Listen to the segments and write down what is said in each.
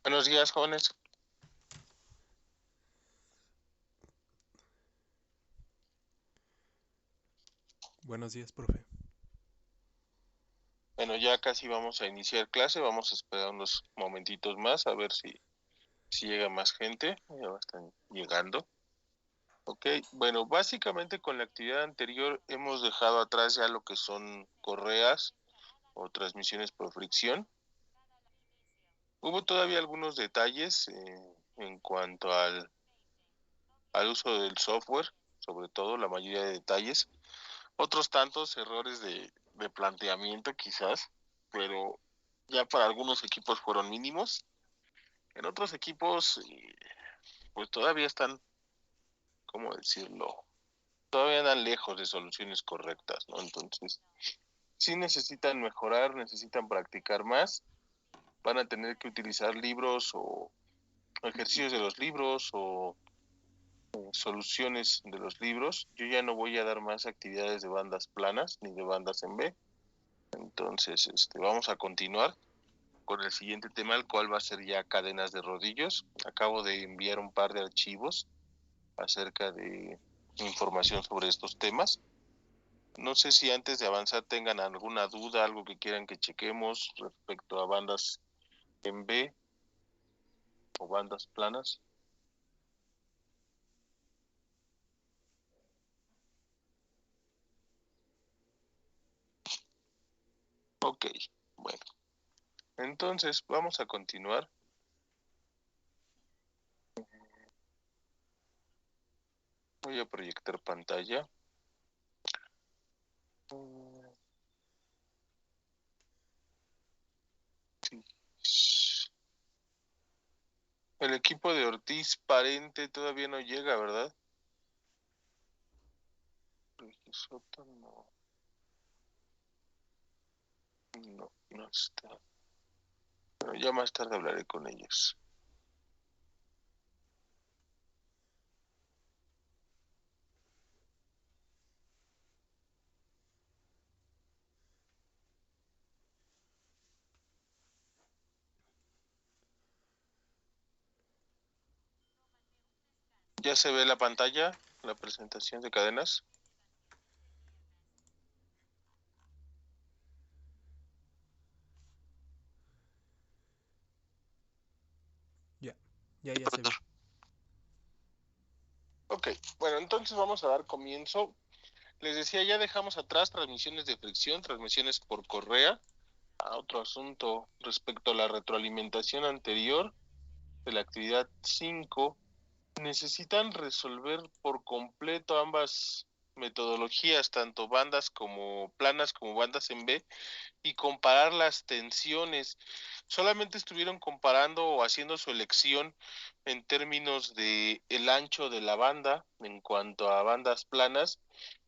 Buenos días, jóvenes. Buenos días, profe. Bueno, ya casi vamos a iniciar clase. Vamos a esperar unos momentitos más a ver si llega más gente. Ya están llegando. Ok, bueno, básicamente con la actividad anterior hemos dejado atrás ya lo que son correas o transmisiones por fricción. Hubo todavía algunos detalles en cuanto al uso del software, sobre todo la mayoría de detalles. Otros tantos errores de planteamiento quizás, pero ya para algunos equipos fueron mínimos. En otros equipos, pues todavía están, ¿cómo decirlo? Todavía andan lejos de soluciones correctas, ¿no? Entonces, sí necesitan mejorar, necesitan practicar más, van a tener que utilizar libros o ejercicios de los libros o soluciones de los libros. Yo ya no voy a dar más actividades de bandas planas ni de bandas en B. Entonces, vamos a continuar con el siguiente tema, el cual va a ser ya cadenas de rodillos. Acabo de enviar un par de archivos acerca de información sobre estos temas. No sé si antes de avanzar tengan alguna duda, algo que quieran que chequemos respecto a bandas en B o bandas planas. Ok, bueno. Entonces, vamos a continuar. Voy a proyectar pantalla. El equipo de Ortiz Parente todavía no llega, ¿verdad? Soto no, no está. Pero ya más tarde hablaré con ellos. ¿Ya se ve la pantalla, la presentación de cadenas? Ya se ve. Ok, bueno, entonces vamos a dar comienzo. Les decía, ya dejamos atrás transmisiones de fricción, transmisiones por correa. A otro asunto respecto a la retroalimentación anterior de la actividad 5, necesitan resolver por completo ambas metodologías, tanto bandas como planas como bandas en B, y comparar las tensiones. Solamente estuvieron comparando o haciendo su elección en términos de el ancho de la banda en cuanto a bandas planas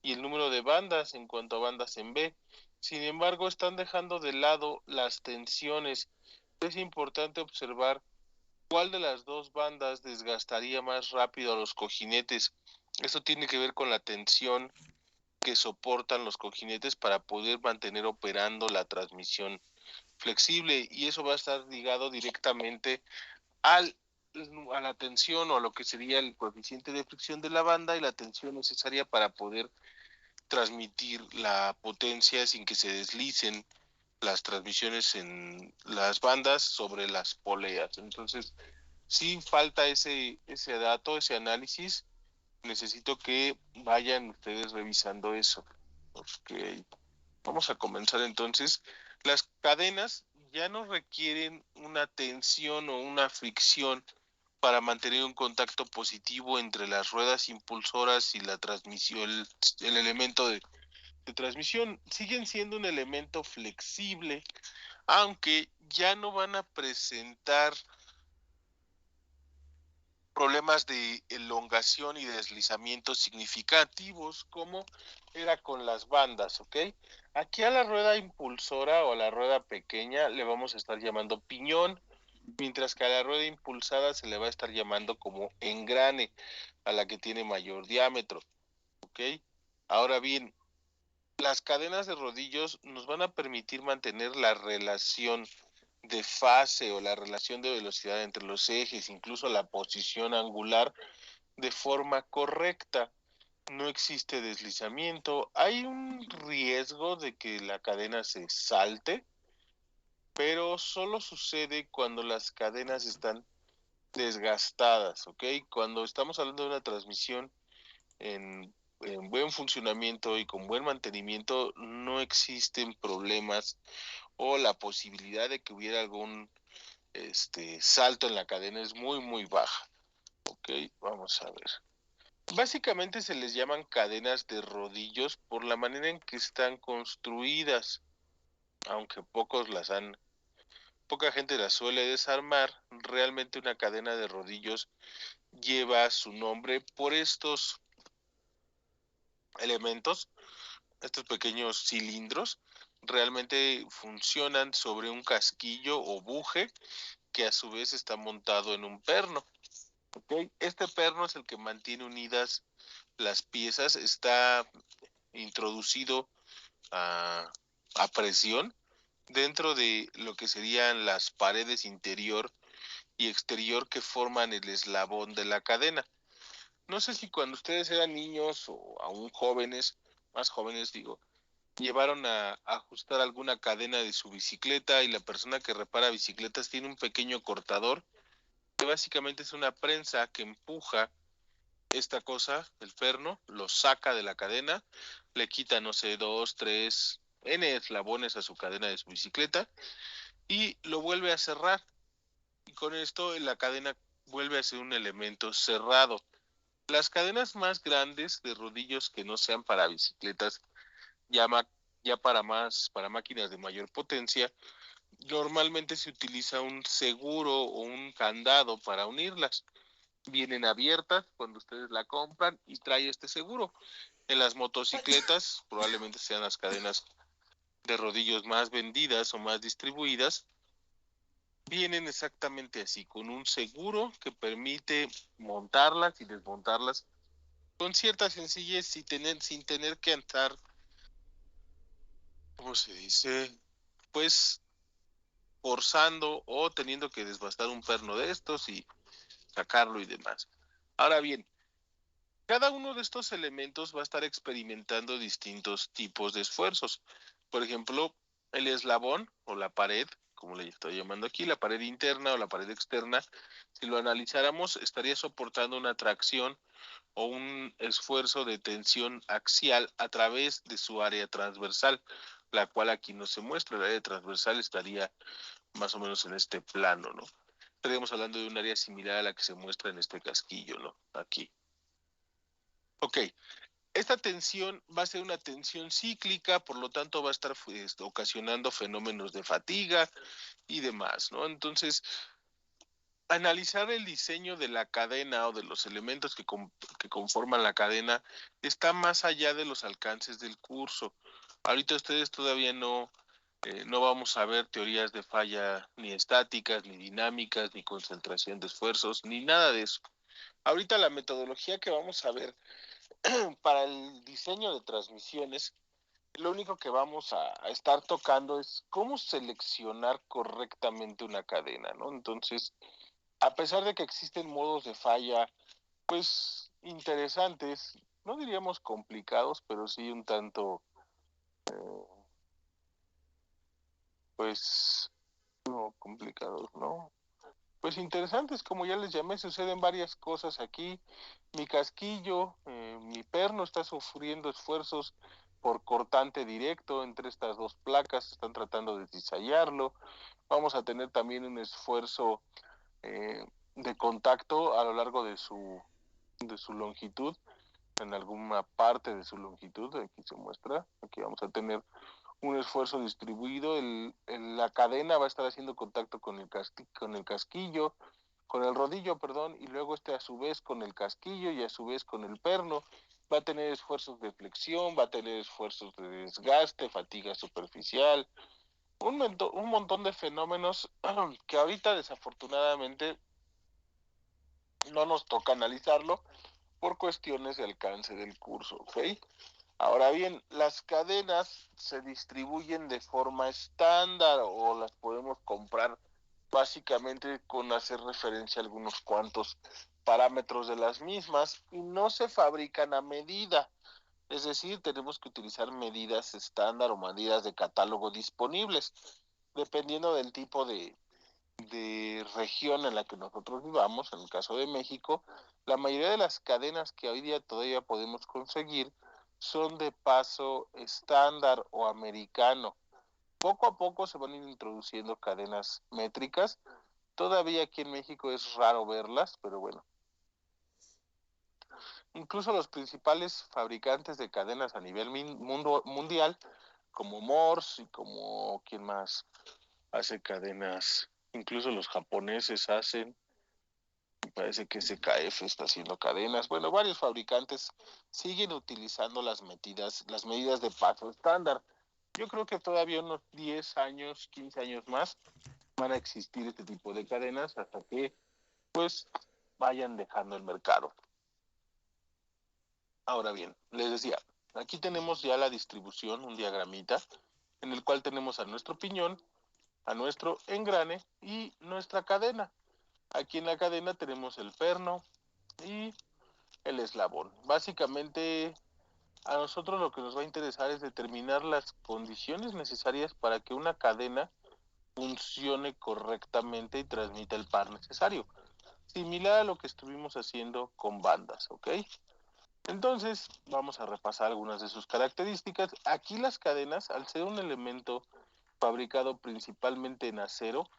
y el número de bandas en cuanto a bandas en B. Sin embargo, están dejando de lado las tensiones. Es importante observar cuál de las dos bandas desgastaría más rápido a los cojinetes. Esto tiene que ver con la tensión que soportan los cojinetes para poder mantener operando la transmisión flexible, y eso va a estar ligado directamente al, a la tensión o a lo que sería el coeficiente de fricción de la banda y la tensión necesaria para poder transmitir la potencia sin que se deslicen las transmisiones en las bandas sobre las poleas. Entonces, sí falta ese dato, ese análisis. Necesito que vayan ustedes revisando eso. Okay. Vamos a comenzar entonces. Las cadenas ya no requieren una tensión o una fricción para mantener un contacto positivo entre las ruedas impulsoras y la transmisión, el elemento de transmisión. Siguen siendo un elemento flexible, aunque ya no van a presentar problemas de elongación y deslizamiento significativos como era con las bandas, ¿ok? Aquí a la rueda impulsora o a la rueda pequeña le vamos a estar llamando piñón, mientras que a la rueda impulsada se le va a estar llamando como engrane, a la que tiene mayor diámetro, ¿ok? Ahora bien, las cadenas de rodillos nos van a permitir mantener la relación de fase o la relación de velocidad entre los ejes, incluso la posición angular, de forma correcta. No existe deslizamiento. Hay un riesgo de que la cadena se salte, pero solo sucede cuando las cadenas están desgastadas, ¿ok? Cuando estamos hablando de una transmisión en buen funcionamiento y con buen mantenimiento, no existen problemas o la posibilidad de que hubiera algún salto en la cadena es muy, muy baja. Ok, vamos a ver. Básicamente se les llaman cadenas de rodillos por la manera en que están construidas, aunque poca gente las suele desarmar. Realmente una cadena de rodillos lleva su nombre por estos elementos, estos pequeños cilindros. Realmente funcionan sobre un casquillo o buje que a su vez está montado en un perno. ¿Okay? Este perno es el que mantiene unidas las piezas, está introducido a presión dentro de lo que serían las paredes interior y exterior que forman el eslabón de la cadena. No sé si cuando ustedes eran niños o aún jóvenes, más jóvenes digo, llevaron a ajustar alguna cadena de su bicicleta y la persona que repara bicicletas tiene un pequeño cortador que básicamente es una prensa que empuja esta cosa, el perno, lo saca de la cadena, le quita, no sé, dos, tres, N eslabones a su cadena de su bicicleta y lo vuelve a cerrar. Y con esto la cadena vuelve a ser un elemento cerrado. Las cadenas más grandes de rodillos que no sean para bicicletas, ya, ya para máquinas de mayor potencia, normalmente se utiliza un seguro o un candado para unirlas. Vienen abiertas cuando ustedes la compran y trae este seguro. En las motocicletas, probablemente sean las cadenas de rodillos más vendidas o más distribuidas, vienen exactamente así, con un seguro que permite montarlas y desmontarlas con cierta sencillez sin tener que andar, ¿cómo se dice? Pues forzando o teniendo que desbastar un perno de estos y sacarlo y demás. Ahora bien, cada uno de estos elementos va a estar experimentando distintos tipos de esfuerzos. Por ejemplo, el eslabón o la pared, como le estoy llamando aquí, la pared interna o la pared externa, si lo analizáramos, estaría soportando una tracción o un esfuerzo de tensión axial a través de su área transversal, la cual aquí no se muestra. El área transversal estaría más o menos en este plano, ¿no? Estaríamos hablando de un área similar a la que se muestra en este casquillo, ¿no? Aquí. Ok, esta tensión va a ser una tensión cíclica, por lo tanto va a estar ocasionando fenómenos de fatiga y demás, ¿no? Entonces, analizar el diseño de la cadena o de los elementos que conforman la cadena está más allá de los alcances del curso. Ahorita ustedes todavía no vamos a ver teorías de falla ni estáticas, ni dinámicas, ni concentración de esfuerzos, ni nada de eso. Ahorita la metodología que vamos a ver para el diseño de transmisiones, lo único que vamos a estar tocando es cómo seleccionar correctamente una cadena, ¿no? Entonces, a pesar de que existen modos de falla, pues interesantes, no diríamos complicados, pero sí un tanto, pues, no complicados, ¿no? Pues interesantes, como ya les llamé, suceden varias cosas aquí. Mi casquillo, mi perno está sufriendo esfuerzos por cortante directo entre estas dos placas, están tratando de cizallarlo. Vamos a tener también un esfuerzo de contacto a lo largo de su longitud, en alguna parte de su longitud, aquí se muestra, aquí vamos a tener un esfuerzo distribuido, la cadena va a estar haciendo contacto con con el casquillo, con el rodillo, perdón, y luego este a su vez con el casquillo y a su vez con el perno, va a tener esfuerzos de flexión, va a tener esfuerzos de desgaste, fatiga superficial, un montón de fenómenos que ahorita desafortunadamente no nos toca analizarlo por cuestiones de alcance del curso, ¿ok? Ahora bien, las cadenas se distribuyen de forma estándar o las podemos comprar básicamente con hacer referencia a algunos cuantos parámetros de las mismas y no se fabrican a medida. Es decir, tenemos que utilizar medidas estándar o medidas de catálogo disponibles, dependiendo del tipo de región en la que nosotros vivamos. En el caso de México, la mayoría de las cadenas que hoy día todavía podemos conseguir son de paso estándar o americano. Poco a poco se van introduciendo cadenas métricas. Todavía aquí en México es raro verlas, pero bueno. Incluso los principales fabricantes de cadenas a nivel mundial, como Morse y como quien más hace cadenas, incluso los japoneses hacen, me parece que SKF está haciendo cadenas. Bueno, varios fabricantes siguen utilizando las medidas de paso estándar. Yo creo que todavía unos 10 años, 15 años más van a existir este tipo de cadenas hasta que pues vayan dejando el mercado. Ahora bien, les decía, aquí tenemos ya la distribución, un diagramita, en el cual tenemos a nuestro piñón, a nuestro engrane y nuestra cadena. Aquí en la cadena tenemos el perno y el eslabón. Básicamente, a nosotros lo que nos va a interesar es determinar las condiciones necesarias para que una cadena funcione correctamente y transmita el par necesario. Similar a lo que estuvimos haciendo con bandas, ¿ok? Entonces, vamos a repasar algunas de sus características. Aquí las cadenas, al ser un elemento fabricado principalmente en acero,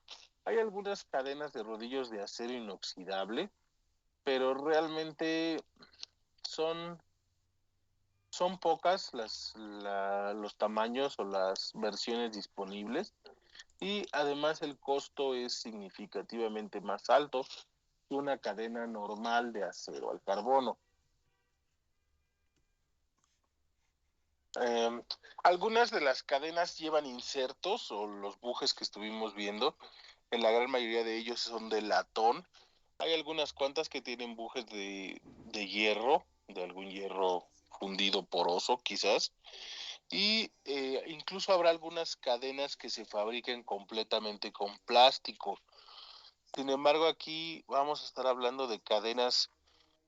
hay algunas cadenas de rodillos de acero inoxidable, pero realmente son, son pocas los tamaños o las versiones disponibles y además el costo es significativamente más alto que una cadena normal de acero al carbono. Eh, Algunas de las cadenas llevan insertos o los bujes que estuvimos viendo. En la gran mayoría de ellos son de latón. Hay algunas cuantas que tienen bujes de hierro, de algún hierro fundido poroso quizás. Y incluso habrá algunas cadenas que se fabriquen completamente con plástico. Sin embargo, aquí vamos a estar hablando de cadenas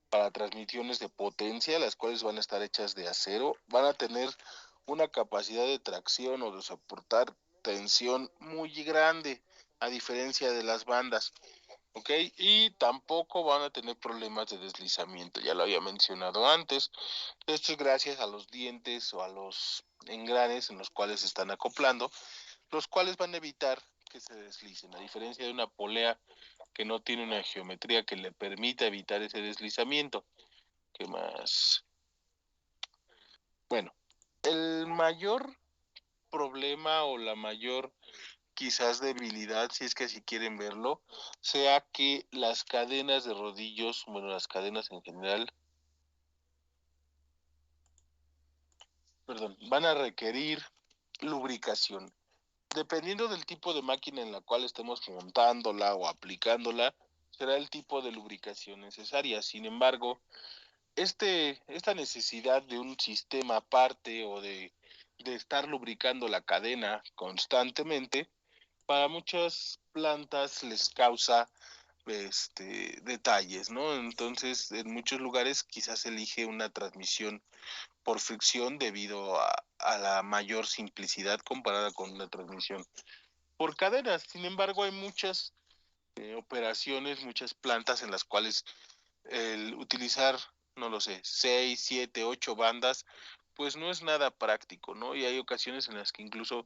para transmisiones de potencia, las cuales van a estar hechas de acero, van a tener una capacidad de tracción o de soportar tensión muy grande, a diferencia de las bandas, ¿ok? Y tampoco van a tener problemas de deslizamiento, ya lo había mencionado antes. Esto es gracias a los dientes o a los engranes en los cuales se están acoplando, los cuales van a evitar que se deslicen, a diferencia de una polea que no tiene una geometría que le permita evitar ese deslizamiento. ¿Qué más? Bueno, el mayor problema o la mayor quizás debilidad, si es que así quieren verlo, sea que las cadenas de rodillos, bueno, las cadenas en general, perdón, van a requerir lubricación. Dependiendo del tipo de máquina en la cual estemos montándola o aplicándola, será el tipo de lubricación necesaria. Sin embargo, esta necesidad de un sistema aparte o de estar lubricando la cadena constantemente, para muchas plantas les causa detalles, ¿no? Entonces, en muchos lugares quizás elige una transmisión por fricción debido a la mayor simplicidad comparada con una transmisión por cadenas. Sin embargo, hay muchas operaciones, muchas plantas en las cuales el utilizar, no lo sé, 6, 7, 8 bandas, pues no es nada práctico, ¿no? Y hay ocasiones en las que incluso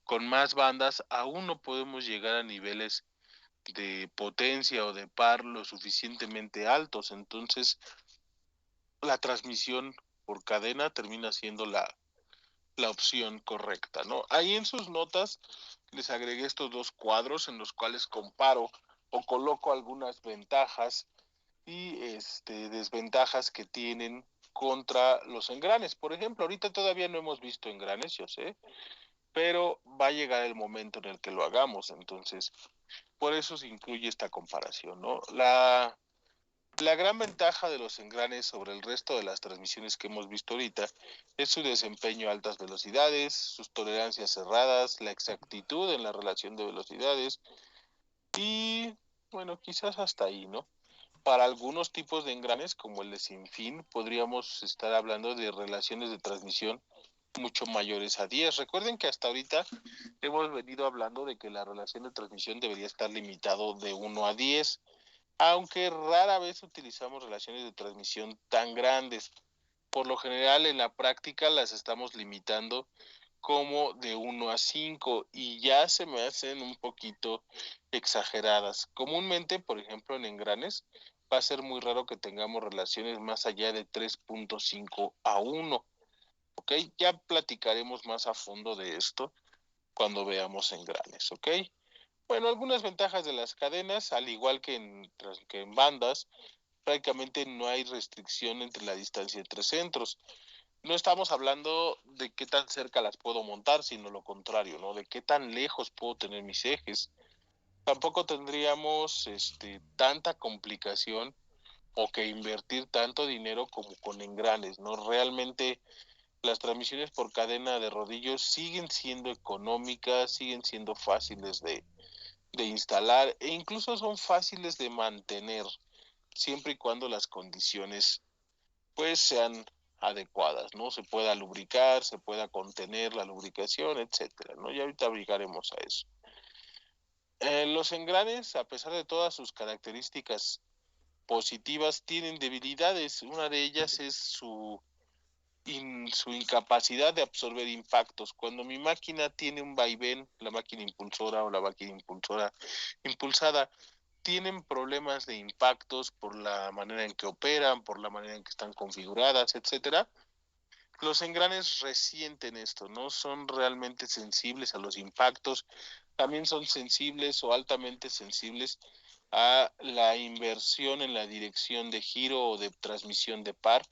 con más bandas aún no podemos llegar a niveles de potencia o de par lo suficientemente altos. Entonces, la transmisión por cadena termina siendo la opción correcta, ¿no? Ahí en sus notas les agregué estos dos cuadros en los cuales comparo o coloco algunas ventajas y desventajas que tienen contra los engranes. Por ejemplo, ahorita todavía no hemos visto engranes, yo sé, pero va a llegar el momento en el que lo hagamos, entonces por eso se incluye esta comparación, ¿no? La gran ventaja de los engranes sobre el resto de las transmisiones que hemos visto ahorita es su desempeño a altas velocidades, sus tolerancias cerradas, la exactitud en la relación de velocidades y, bueno, quizás hasta ahí, ¿no? Para algunos tipos de engranes, como el de sinfín, podríamos estar hablando de relaciones de transmisión mucho mayores a 10. Recuerden que hasta ahorita hemos venido hablando de que la relación de transmisión debería estar limitado de 1 a 10, aunque rara vez utilizamos relaciones de transmisión tan grandes. Por lo general, en la práctica las estamos limitando como de 1 a 5 y ya se me hacen un poquito exageradas. Comúnmente, por ejemplo, en engranes, va a ser muy raro que tengamos relaciones más allá de 3.5 a 1. ¿Ok? Ya platicaremos más a fondo de esto cuando veamos engranes. ¿Ok? Bueno, algunas ventajas de las cadenas, al igual que en bandas, prácticamente no hay restricción entre la distancia entre centros. No estamos hablando de qué tan cerca las puedo montar, sino lo contrario, ¿no? De qué tan lejos puedo tener mis ejes. Tampoco tendríamos tanta complicación o que invertir tanto dinero como con engranes, ¿no? Realmente las transmisiones por cadena de rodillos siguen siendo económicas, siguen siendo fáciles de instalar e incluso son fáciles de mantener, siempre y cuando las condiciones pues sean adecuadas, ¿no? Se pueda lubricar, se pueda contener la lubricación, etcétera, ¿no? Y ahorita llegaremos a eso. Los engranes, a pesar de todas sus características positivas, tienen debilidades. Una de ellas es su incapacidad de absorber impactos. Cuando mi máquina tiene un vaivén, la máquina impulsora o la máquina impulsora impulsada, tienen problemas de impactos por la manera en que operan, por la manera en que están configuradas, etcétera. Los engranes resienten esto, no son realmente sensibles a los impactos, también son sensibles o altamente sensibles a la inversión en la dirección de giro o de transmisión de par,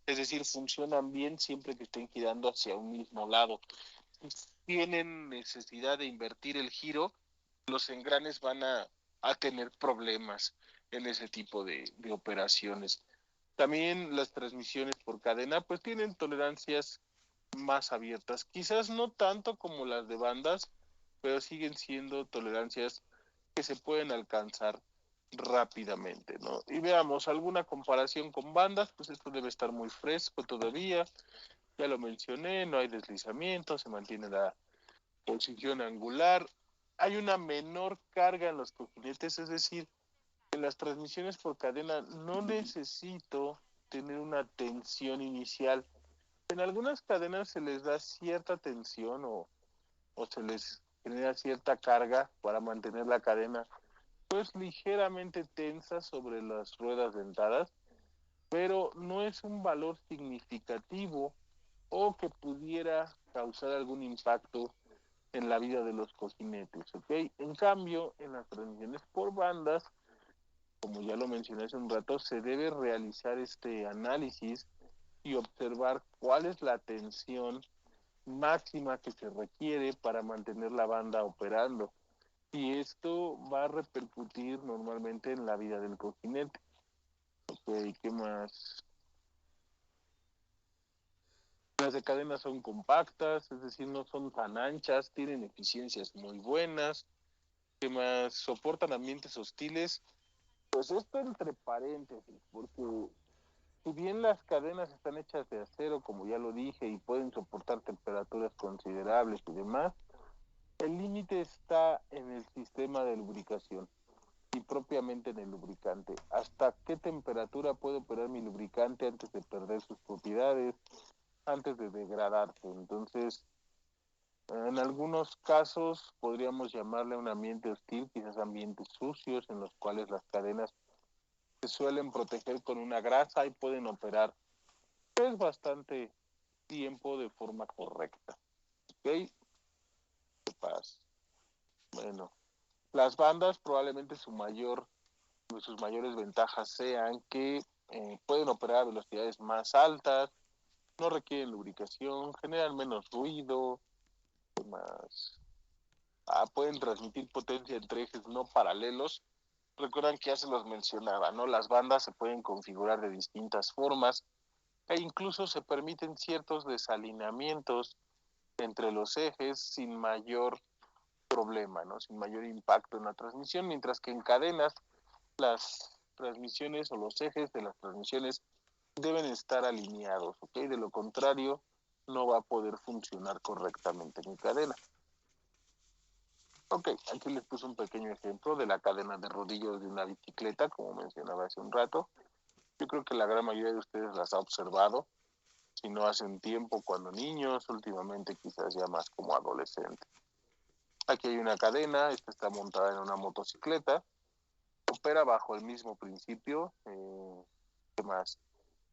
es decir, funcionan bien siempre que estén girando hacia un mismo lado. Si tienen necesidad de invertir el giro, los engranes van a tener problemas en ese tipo de operaciones. También las transmisiones por cadena pues tienen tolerancias más abiertas, quizás no tanto como las de bandas, pero siguen siendo tolerancias que se pueden alcanzar rápidamente, ¿no? Y veamos, alguna comparación con bandas, pues esto debe estar muy fresco todavía, ya lo mencioné, no hay deslizamiento, se mantiene la posición angular, hay una menor carga en los cojinetes, es decir, en las transmisiones por cadena no necesito tener una tensión inicial. En algunas cadenas se les da cierta tensión o se les genera cierta carga para mantener la cadena pues ligeramente tensa sobre las ruedas dentadas, pero no es un valor significativo o que pudiera causar algún impacto en la vida de los cojinetes, ¿ok? En cambio, en las transmisiones por bandas, como ya lo mencioné hace un rato, se debe realizar este análisis y observar cuál es la tensión máxima que se requiere para mantener la banda operando. Y esto va a repercutir normalmente en la vida del cojinete. Ok, ¿qué más? Las de cadena son compactas, es decir, no son tan anchas, tienen eficiencias muy buenas. ¿Qué más? Soportan ambientes hostiles. Pues esto entre paréntesis, porque si bien las cadenas están hechas de acero, como ya lo dije, y pueden soportar temperaturas considerables y demás, el límite está en el sistema de lubricación y propiamente en el lubricante. ¿Hasta qué temperatura puede operar mi lubricante antes de perder sus propiedades, antes de degradarse? Entonces, en algunos casos podríamos llamarle un ambiente hostil, quizás ambientes sucios en los cuales las cadenas se suelen proteger con una grasa y pueden operar pues bastante tiempo de forma correcta. ¿Ok? ¿Qué pasa? Bueno, las bandas probablemente sus mayores ventajas sean que pueden operar a velocidades más altas, no requieren lubricación, generan menos ruido, más pueden transmitir potencia entre ejes no paralelos, Recuerdan que ya se los mencionaba, ¿no? Las bandas se pueden configurar de distintas formas e incluso se permiten ciertos desalineamientos entre los ejes sin mayor problema, ¿no? Sin mayor impacto en la transmisión, mientras que en cadenas las transmisiones o los ejes de las transmisiones deben estar alineados, ¿ok? De lo contrario, no va a poder funcionar correctamente mi cadena. Ok, aquí les puse un pequeño ejemplo de la cadena de rodillos de una bicicleta, como mencionaba hace un rato. Yo creo que la gran mayoría de ustedes las ha observado, si no hace un tiempo cuando niños, últimamente quizás ya más como adolescentes. Aquí hay una cadena, esta está montada en una motocicleta, opera bajo el mismo principio. ¿Qué más?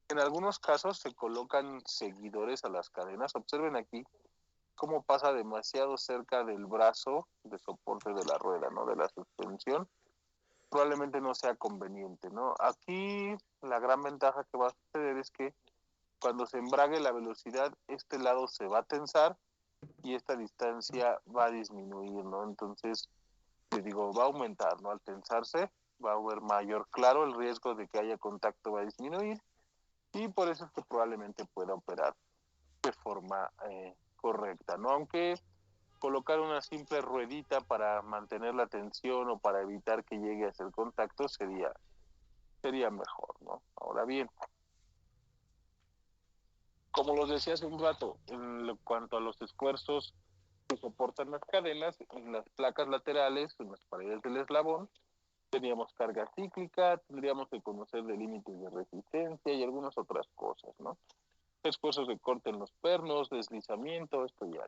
En algunos casos se colocan seguidores a las cadenas. Observen aquí cómo pasa demasiado cerca del brazo de soporte de la rueda, ¿no? De la suspensión. Probablemente no sea conveniente, ¿no? Aquí la gran ventaja que va a suceder es que cuando se embrague la velocidad, este lado se va a tensar y esta distancia va a disminuir, ¿no? Entonces, les digo, va a aumentar, ¿no? Al tensarse va a haber mayor, claro, el riesgo de que haya contacto va a disminuir y por eso es que probablemente pueda operar de forma correcta, ¿no? Aunque colocar una simple ruedita para mantener la tensión o para evitar que llegue a hacer contacto sería mejor, ¿no? Ahora bien, como los decía hace un rato, en cuanto a los esfuerzos que soportan las cadenas, en las placas laterales, en las paredes del eslabón, teníamos carga cíclica, tendríamos que conocer de límites de resistencia y algunas otras cosas, ¿no? Esfuerzos de corte en los pernos, deslizamiento, esto ya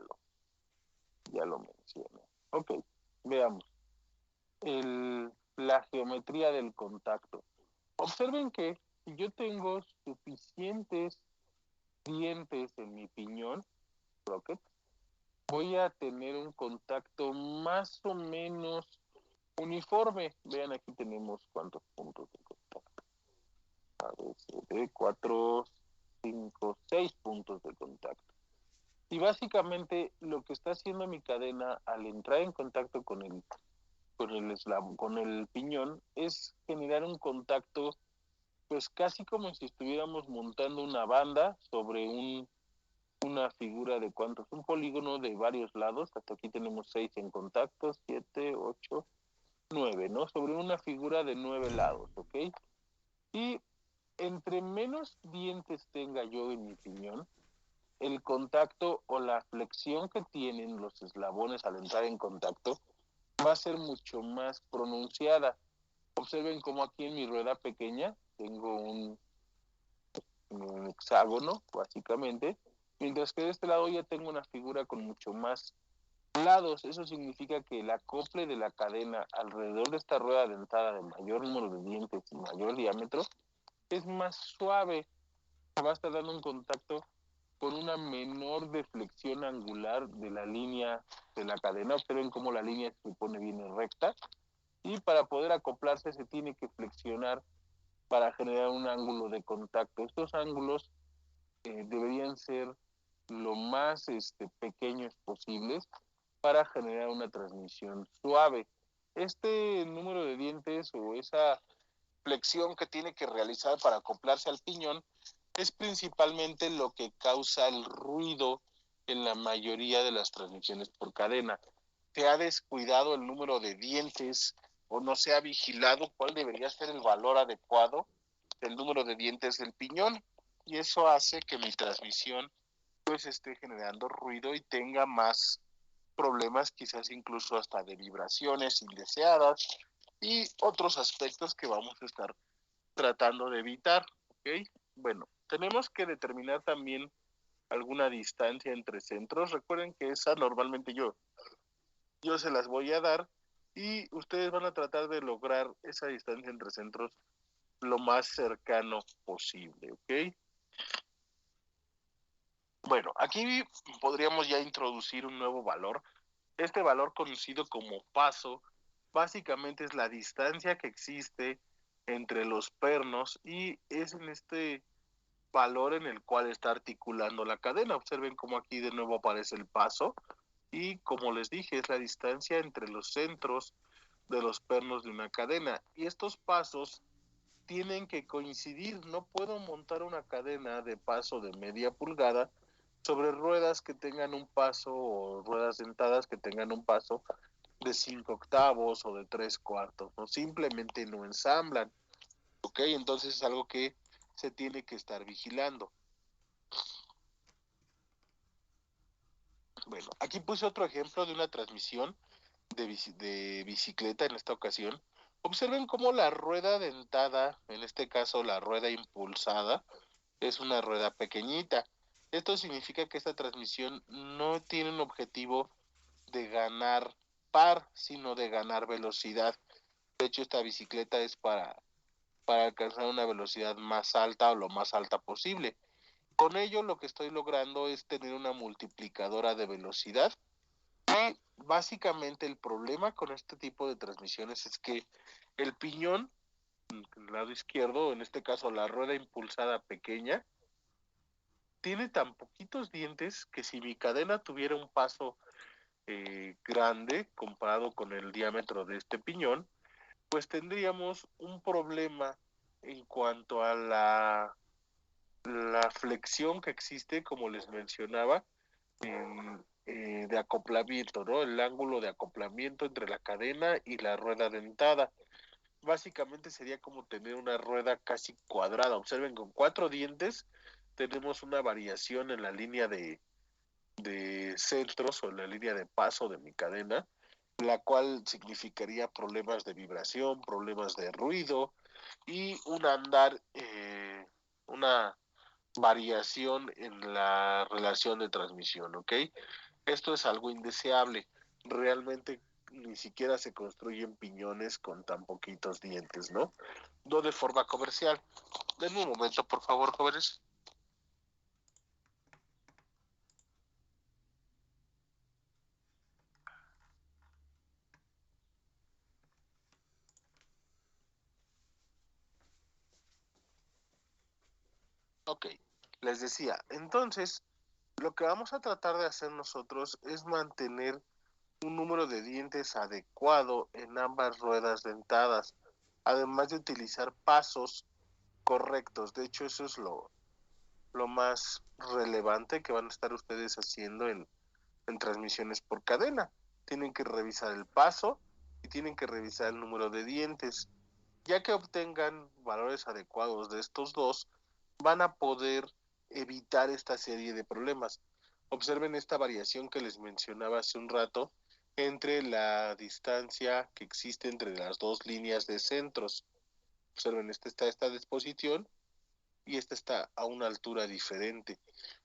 lo mencioné. Ok, veamos. La geometría del contacto. Observen que si yo tengo suficientes dientes en mi piñón, croquet, voy a tener un contacto más o menos uniforme. Vean, aquí tenemos cuántos puntos de contacto. A ver, 4, 5, 6 puntos de contacto. Y básicamente lo que está haciendo mi cadena al entrar en contacto con el piñón es generar un contacto pues casi como si estuviéramos montando una banda sobre una figura de cuántos, un polígono de varios lados. Hasta aquí tenemos 6 en contacto, 7, 8, 9, ¿no? Sobre una figura de 9 lados, ¿ok? Y entre menos dientes tenga yo en mi piñón, el contacto o la flexión que tienen los eslabones al entrar en contacto va a ser mucho más pronunciada. Observen cómo aquí en mi rueda pequeña tengo un hexágono, básicamente, mientras que de este lado ya tengo una figura con mucho más lados. Eso significa que el acople de la cadena alrededor de esta rueda dentada de mayor número de dientes y mayor diámetro es más suave. Va a estar dando un contacto con una menor deflexión angular de la línea de la cadena. Observen cómo la línea se pone bien recta y para poder acoplarse se tiene que flexionar para generar un ángulo de contacto. Estos ángulos deberían ser lo más pequeños posibles para generar una transmisión suave. Este número de dientes o esa flexión que tiene que realizar para acoplarse al piñón es principalmente lo que causa el ruido en la mayoría de las transmisiones por cadena. Se ha descuidado el número de dientes o no se ha vigilado cuál debería ser el valor adecuado del número de dientes del piñón y eso hace que mi transmisión pues esté generando ruido y tenga más problemas, quizás incluso hasta de vibraciones indeseadas y otros aspectos que vamos a estar tratando de evitar, ¿ok? Bueno, tenemos que determinar también alguna distancia entre centros. Recuerden que esa normalmente yo se las voy a dar y ustedes van a tratar de lograr esa distancia entre centros lo más cercano posible, ¿ok? Bueno, aquí podríamos ya introducir un nuevo valor. Este valor conocido como paso, básicamente es la distancia que existe entre los pernos y es en este valor en el cual está articulando la cadena. Observen cómo aquí de nuevo aparece el paso y como les dije es la distancia entre los centros de los pernos de una cadena. Y estos pasos tienen que coincidir. No puedo montar una cadena de paso de media pulgada sobre ruedas que tengan un paso, o ruedas dentadas que tengan un paso de 5/8 o de 3/4, ¿no? Simplemente no ensamblan, ¿ok? Entonces es algo que se tiene que estar vigilando. Bueno, aquí puse otro ejemplo de una transmisión de bicicleta en esta ocasión. Observen cómo la rueda dentada, en este caso la rueda impulsada, es una rueda pequeñita. Esto significa que esta transmisión no tiene un objetivo de ganar par, sino de ganar velocidad. De hecho, esta bicicleta es para alcanzar una velocidad más alta o lo más alta posible. Con ello, lo que estoy logrando es tener una multiplicadora de velocidad. Y básicamente el problema con este tipo de transmisiones es que el piñón, el lado izquierdo, en este caso la rueda impulsada pequeña, tiene tan poquitos dientes que si mi cadena tuviera un paso grande comparado con el diámetro de este piñón, pues tendríamos un problema en cuanto a la flexión que existe, como les mencionaba, de acoplamiento, ¿no? El ángulo de acoplamiento entre la cadena y la rueda dentada. Básicamente sería como tener una rueda casi cuadrada. Observen, con 4 dientes tenemos una variación en la línea de centros o en la línea de paso de mi cadena, la cual significaría problemas de vibración, problemas de ruido y un andar, una variación en la relación de transmisión, ¿ok? Esto es algo indeseable. Realmente ni siquiera se construyen piñones con tan poquitos dientes, ¿no? No de forma comercial. Denme un momento, por favor, jóvenes. Ok, les decía, entonces, lo que vamos a tratar de hacer nosotros es mantener un número de dientes adecuado en ambas ruedas dentadas, además de utilizar pasos correctos. De hecho, eso es lo más relevante que van a estar ustedes haciendo en transmisiones por cadena. Tienen que revisar el paso y tienen que revisar el número de dientes. Ya que obtengan valores adecuados de estos dos, van a poder evitar esta serie de problemas. Observen esta variación que les mencionaba hace un rato entre la distancia que existe entre las dos líneas de centros. Observen, esta está esta disposición y esta está a una altura diferente,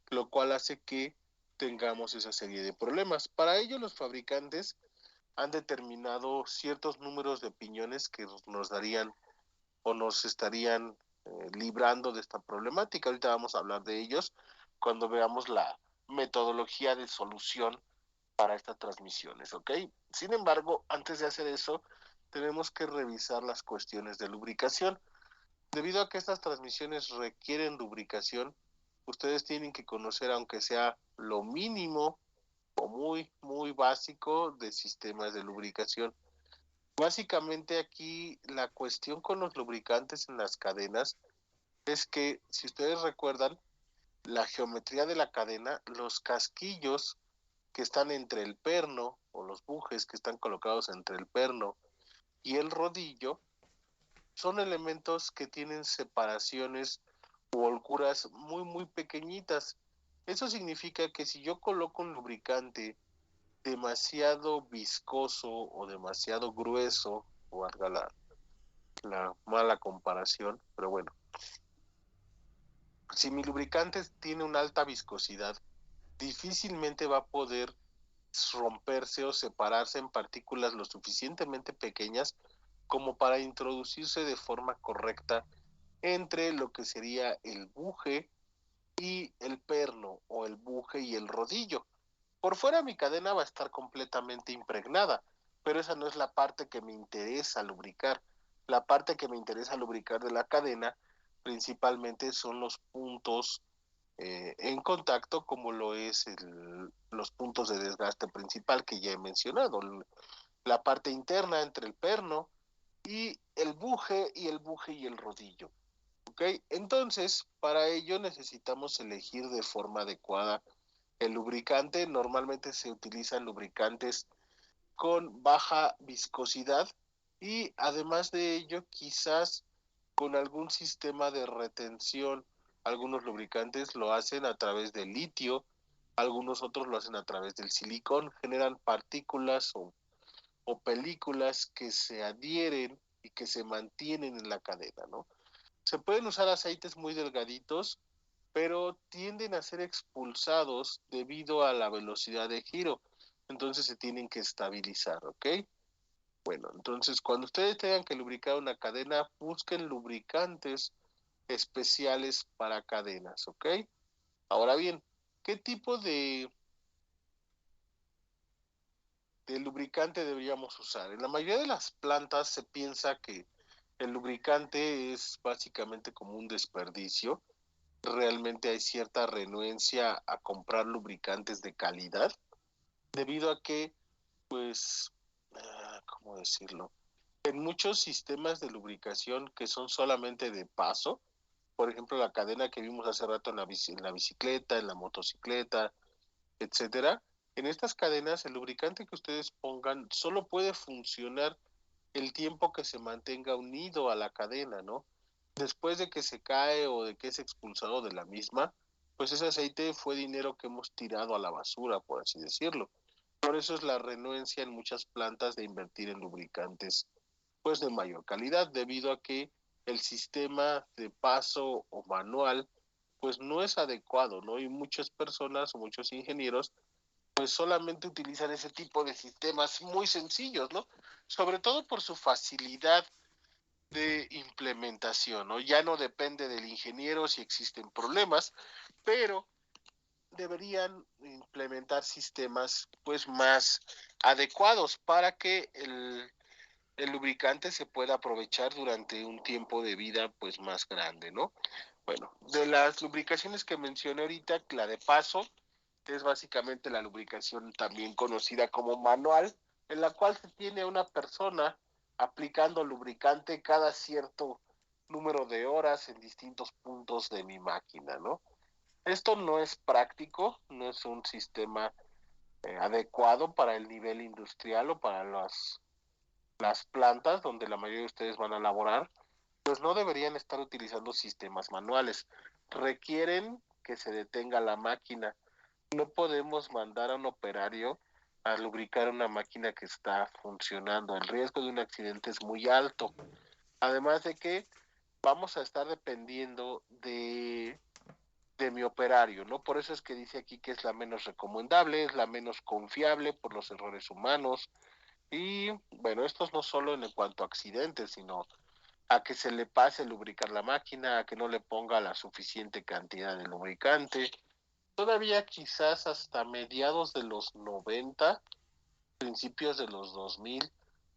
lo cual hace que tengamos esa serie de problemas. Para ello, los fabricantes han determinado ciertos números de piñones que nos darían o nos estarían librando de esta problemática. Ahorita vamos a hablar de ellos cuando veamos la metodología de solución para estas transmisiones, ¿ok? Sin embargo, antes de hacer eso, tenemos que revisar las cuestiones de lubricación. Debido a que estas transmisiones requieren lubricación, ustedes tienen que conocer, aunque sea lo mínimo o muy, muy básico de sistemas de lubricación. Básicamente aquí la cuestión con los lubricantes en las cadenas es que, si ustedes recuerdan, la geometría de la cadena, los casquillos que están entre el perno o los bujes que están colocados entre el perno y el rodillo son elementos que tienen separaciones u holguras muy muy pequeñitas. Eso significa que si yo coloco un lubricante demasiado viscoso o demasiado grueso, valga la mala comparación, pero bueno, si mi lubricante tiene una alta viscosidad, difícilmente va a poder romperse o separarse en partículas lo suficientemente pequeñas como para introducirse de forma correcta entre lo que sería el buje y el perno, o el buje y el rodillo. Por fuera mi cadena va a estar completamente impregnada, pero esa no es la parte que me interesa lubricar. La parte que me interesa lubricar de la cadena principalmente son los puntos en contacto, como lo es los puntos de desgaste principal que ya he mencionado, la parte interna entre el perno y el buje y el buje y el rodillo. ¿Ok? Entonces, para ello necesitamos elegir de forma adecuada el lubricante. Normalmente se utilizan lubricantes con baja viscosidad y además de ello quizás con algún sistema de retención. Algunos lubricantes lo hacen a través del litio, algunos otros lo hacen a través del silicón, generan partículas o películas que se adhieren y que se mantienen en la cadena, ¿no? Se pueden usar aceites muy delgaditos, pero tienden a ser expulsados debido a la velocidad de giro. Entonces se tienen que estabilizar, ¿ok? Bueno, entonces cuando ustedes tengan que lubricar una cadena, busquen lubricantes especiales para cadenas, ¿ok? Ahora bien, ¿qué tipo de lubricante deberíamos usar? En la mayoría de las plantas se piensa que el lubricante es básicamente como un desperdicio. Realmente hay cierta renuencia a comprar lubricantes de calidad, debido a que, pues, ¿cómo decirlo? En muchos sistemas de lubricación que son solamente de paso, por ejemplo, la cadena que vimos hace rato en la bicicleta, en la motocicleta, etcétera, en estas cadenas el lubricante que ustedes pongan solo puede funcionar el tiempo que se mantenga unido a la cadena, ¿no? Después de que se cae o de que es expulsado de la misma, pues ese aceite fue dinero que hemos tirado a la basura, por así decirlo. Por eso es la renuencia en muchas plantas de invertir en lubricantes pues de mayor calidad, debido a que el sistema de paso o manual pues no es adecuado, ¿no? Y muchas personas o muchos ingenieros pues solamente utilizan ese tipo de sistemas muy sencillos, ¿no? Sobre todo por su facilidad de implementación, ¿no? Ya no depende del ingeniero si existen problemas, pero deberían implementar sistemas pues más adecuados para que el lubricante se pueda aprovechar durante un tiempo de vida pues más grande, ¿no? Bueno, de las lubricaciones que mencioné ahorita, la de paso es básicamente la lubricación también conocida como manual, en la cual se tiene una persona aplicando lubricante cada cierto número de horas en distintos puntos de mi máquina, ¿no? Esto no es práctico, no es un sistema adecuado para el nivel industrial o para las plantas donde la mayoría de ustedes van a laborar, pues no deberían estar utilizando sistemas manuales. Requieren que se detenga la máquina. No podemos mandar a un operario a lubricar una máquina que está funcionando. El riesgo de un accidente es muy alto. Además de que vamos a estar dependiendo de mi operario, ¿no? Por eso es que dice aquí que es la menos recomendable, es la menos confiable por los errores humanos. Y bueno, estos no solo en cuanto a accidentes, sino a que se le pase a lubricar la máquina, a que no le ponga la suficiente cantidad de lubricante. Todavía quizás hasta mediados de los 90, principios de los 2000,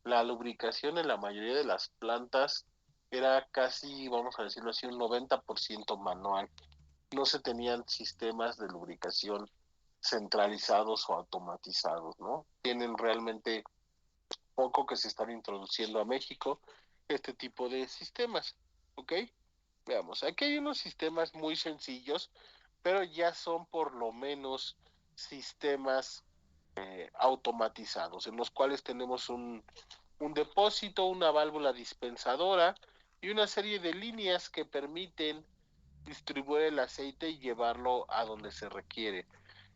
la lubricación en la mayoría de las plantas era casi, vamos a decirlo así, un 90% manual. No se tenían sistemas de lubricación centralizados o automatizados, ¿no? Tienen realmente poco que se están introduciendo a México este tipo de sistemas, ¿ok? Veamos, aquí hay unos sistemas muy sencillos, pero ya son por lo menos sistemas automatizados, en los cuales tenemos un depósito, una válvula dispensadora y una serie de líneas que permiten distribuir el aceite y llevarlo a donde se requiere.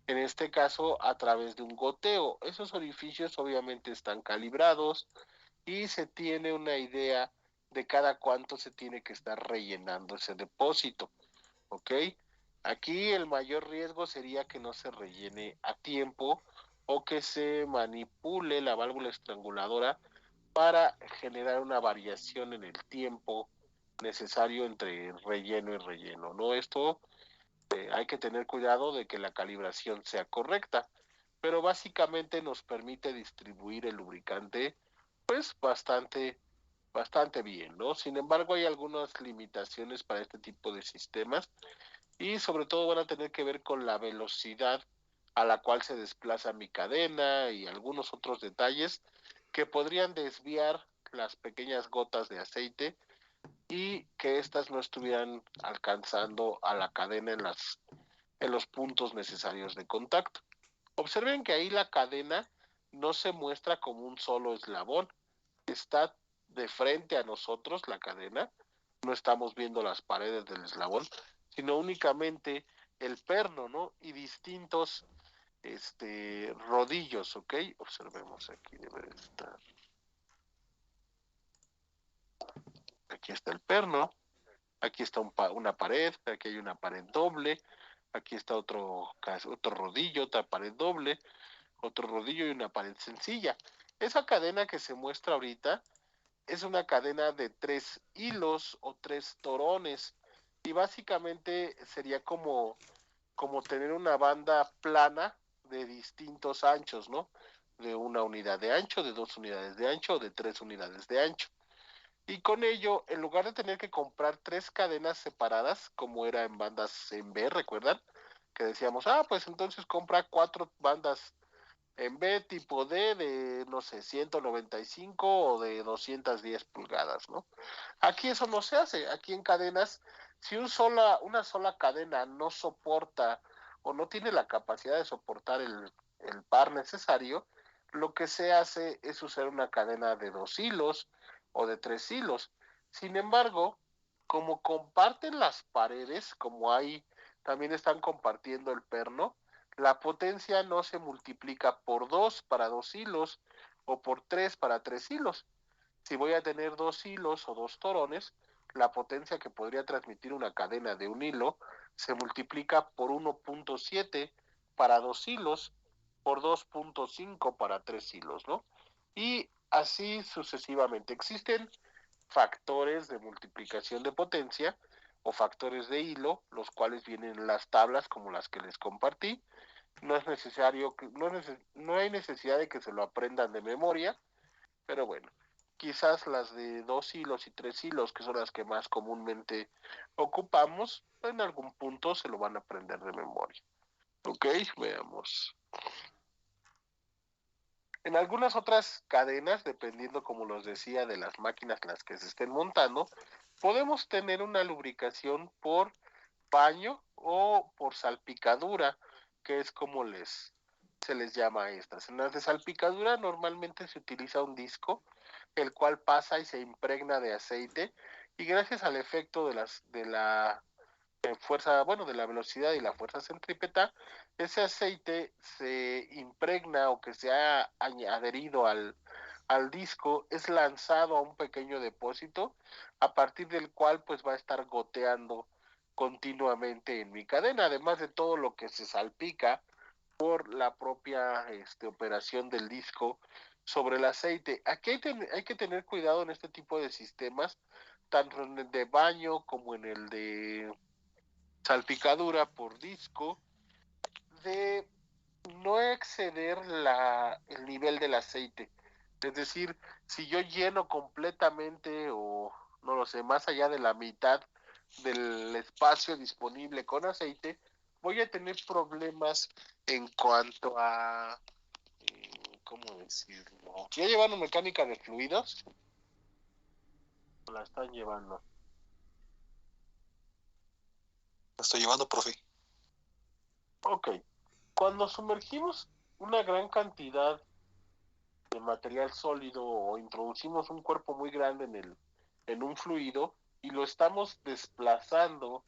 En este caso, a través de un goteo. Esos orificios obviamente están calibrados y se tiene una idea de cada cuánto se tiene que estar rellenando ese depósito. ¿Ok? Aquí el mayor riesgo sería que no se rellene a tiempo o que se manipule la válvula estranguladora para generar una variación en el tiempo necesario entre relleno y relleno, ¿no? Esto hay que tener cuidado de que la calibración sea correcta, pero básicamente nos permite distribuir el lubricante pues bastante bien, ¿no? Sin embargo, hay algunas limitaciones para este tipo de sistemas y sobre todo van a tener que ver con la velocidad a la cual se desplaza mi cadena y algunos otros detalles que podrían desviar las pequeñas gotas de aceite y que éstas no estuvieran alcanzando a la cadena en los puntos necesarios de contacto. Observen que ahí la cadena no se muestra como un solo eslabón, está de frente a nosotros la cadena, no estamos viendo las paredes del eslabón, sino únicamente el perno, ¿no? Y distintos rodillos, ¿ok? Observemos aquí, debe de estar. Aquí está el perno, aquí está una pared, aquí hay una pared doble, aquí está otro rodillo, otra pared doble, otro rodillo y una pared sencilla. Esa cadena que se muestra ahorita es una cadena de 3 hilos o 3 torones y básicamente sería como tener una banda plana de distintos anchos, ¿no? De una unidad de ancho, de 2 unidades de ancho o de 3 unidades de ancho. Y con ello, en lugar de tener que comprar 3 cadenas separadas, como era en bandas en B, ¿recuerdan? Que decíamos, pues entonces compra 4 bandas en B tipo D de, no sé, 195 o de 210 pulgadas, ¿no? Aquí eso no se hace. Aquí en cadenas, si una sola cadena no soporta o no tiene la capacidad de soportar el par necesario, lo que se hace es usar una cadena de 2 hilos o de 3 hilos. Sin embargo, como comparten las paredes, como ahí también están compartiendo el perno, la potencia no se multiplica por 2 para 2 hilos o por 3 para 3 hilos. Si voy a tener 2 hilos o 2 torones, la potencia que podría transmitir una cadena de un hilo se multiplica por 1.7 para 2 hilos, por 2.5 para 3 hilos, ¿no? Y así sucesivamente. Existen factores de multiplicación de potencia o factores de hilo, los cuales vienen en las tablas como las que les compartí. No es necesario, no hay necesidad de que se lo aprendan de memoria, pero bueno, quizás las de 2 hilos y 3 hilos, que son las que más comúnmente ocupamos, en algún punto se lo van a aprender de memoria. Ok, veamos. En algunas otras cadenas, dependiendo, como los decía, de las máquinas en las que se estén montando, podemos tener una lubricación por paño o por salpicadura, que es como se les llama a estas. En las de salpicadura normalmente se utiliza un disco, el cual pasa y se impregna de aceite, y gracias al efecto de la fuerza, bueno, de la velocidad y la fuerza centrípeta, ese aceite se impregna o que se ha adherido al disco, es lanzado a un pequeño depósito, a partir del cual pues va a estar goteando continuamente en mi cadena, además de todo lo que se salpica por la propia operación del disco sobre el aceite. Aquí hay que tener cuidado en este tipo de sistemas, tanto en el de baño como en el de salpicadura por disco, de no exceder el nivel del aceite. Es decir, si yo lleno completamente o no lo sé, más allá de la mitad del espacio disponible con aceite, voy a tener problemas en cuanto a, ¿cómo decirlo? ¿Ya llevan mecánica de fluidos? ¿O la están llevando? La estoy llevando, profe. Ok. Cuando sumergimos una gran cantidad de material sólido o introducimos un cuerpo muy grande en un fluido y lo estamos desplazando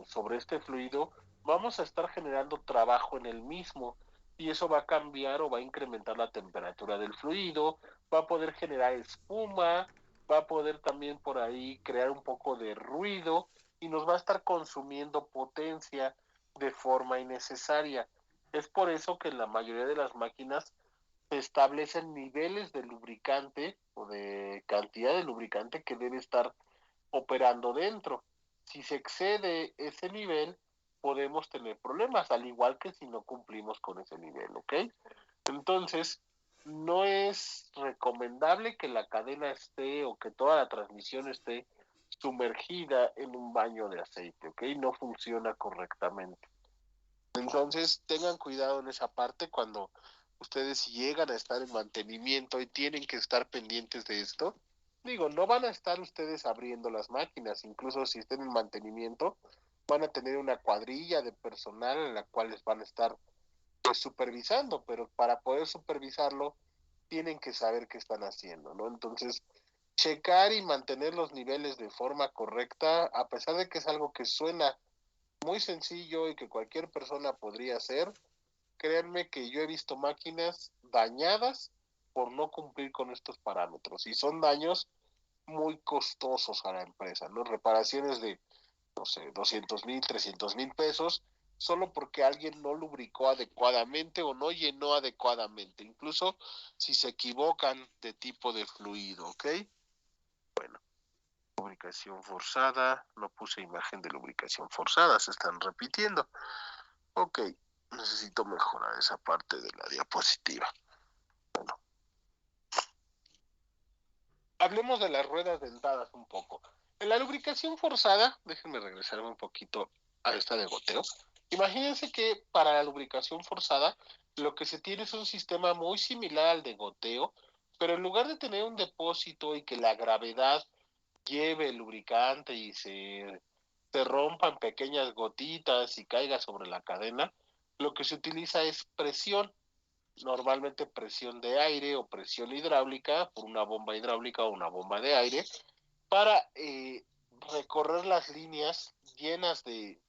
sobre este fluido, vamos a estar generando trabajo en el mismo y eso va a cambiar o va a incrementar la temperatura del fluido, va a poder generar espuma, va a poder también por ahí crear un poco de ruido y nos va a estar consumiendo potencia de forma innecesaria. Es por eso que en la mayoría de las máquinas se establecen niveles de lubricante o de cantidad de lubricante que debe estar operando dentro. Si se excede ese nivel, podemos tener problemas, al igual que si no cumplimos con ese nivel, ¿ok? Entonces, no es recomendable que la cadena esté o que toda la transmisión esté sumergida en un baño de aceite, ¿ok? No funciona correctamente. Entonces, tengan cuidado en esa parte cuando ustedes si llegan a estar en mantenimiento y tienen que estar pendientes de esto, digo, no van a estar ustedes abriendo las máquinas, incluso si estén en mantenimiento, van a tener una cuadrilla de personal en la cual les van a estar pues supervisando, pero para poder supervisarlo tienen que saber qué están haciendo, ¿no? Entonces, checar y mantener los niveles de forma correcta, a pesar de que es algo que suena muy sencillo y que cualquier persona podría hacer, créanme que yo he visto máquinas dañadas por no cumplir con estos parámetros y son daños muy costosos a la empresa, ¿no? Reparaciones de, no sé, 200,000, 300,000 pesos, solo porque alguien no lubricó adecuadamente o no llenó adecuadamente, incluso si se equivocan de tipo de fluido, ¿ok? Bueno, lubricación forzada, no puse imagen de lubricación forzada, se están repitiendo. Ok, necesito mejorar esa parte de la diapositiva. Bueno, hablemos de las ruedas dentadas un poco. En la lubricación forzada, déjenme regresarme un poquito a esta de goteo. Imagínense que para la lubricación forzada, lo que se tiene es un sistema muy similar al de goteo, pero en lugar de tener un depósito y que la gravedad lleve el lubricante y se rompan pequeñas gotitas y caiga sobre la cadena, lo que se utiliza es presión, normalmente presión de aire o presión hidráulica por una bomba hidráulica o una bomba de aire para recorrer las líneas llenas de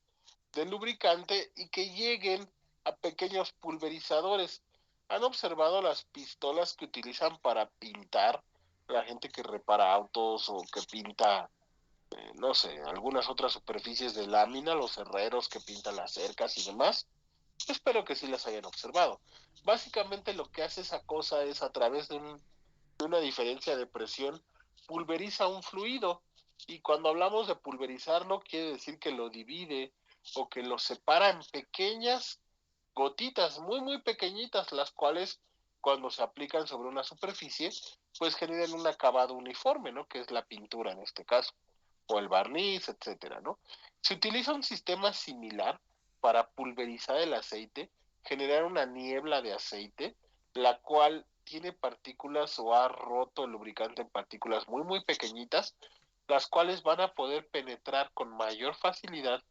lubricante y que lleguen a pequeños pulverizadores. ¿Han observado las pistolas que utilizan para pintar? La gente que repara autos o que pinta, no sé, algunas otras superficies de lámina, los herreros que pintan las cercas y demás. Espero que sí las hayan observado. Básicamente lo que hace esa cosa es a través de una diferencia de presión, pulveriza un fluido. Y cuando hablamos de pulverizarlo, quiere decir que lo divide o que lo separa en pequeñas gotitas, muy, muy pequeñitas, las cuales cuando se aplican sobre una superficie, pues generan un acabado uniforme, ¿no? Que es la pintura en este caso, o el barniz, etcétera, ¿no? Se utiliza un sistema similar para pulverizar el aceite, generar una niebla de aceite, la cual tiene partículas o ha roto el lubricante en partículas muy, muy pequeñitas, las cuales van a poder penetrar con mayor facilidad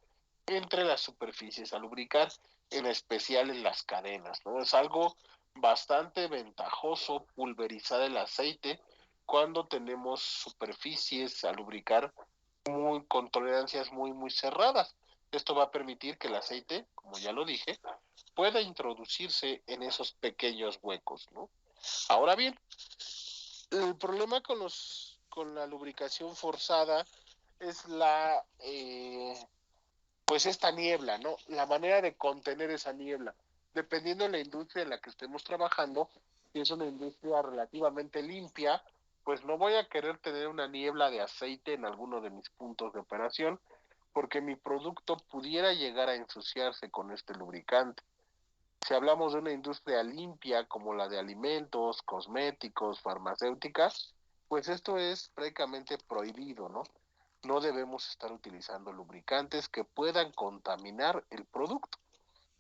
entre las superficies a lubricar, en especial en las cadenas, ¿no? Es algo bastante ventajoso pulverizar el aceite cuando tenemos superficies a lubricar muy, con tolerancias muy, muy cerradas. Esto va a permitir que el aceite, como ya lo dije, pueda introducirse en esos pequeños huecos, ¿no? Ahora bien, el problema con la lubricación forzada es pues esta niebla, ¿no? La manera de contener esa niebla. Dependiendo de la industria en la que estemos trabajando, si es una industria relativamente limpia, pues no voy a querer tener una niebla de aceite en alguno de mis puntos de operación, porque mi producto pudiera llegar a ensuciarse con este lubricante. Si hablamos de una industria limpia como la de alimentos, cosméticos, farmacéuticas, pues esto es prácticamente prohibido, ¿no? No debemos estar utilizando lubricantes que puedan contaminar el producto.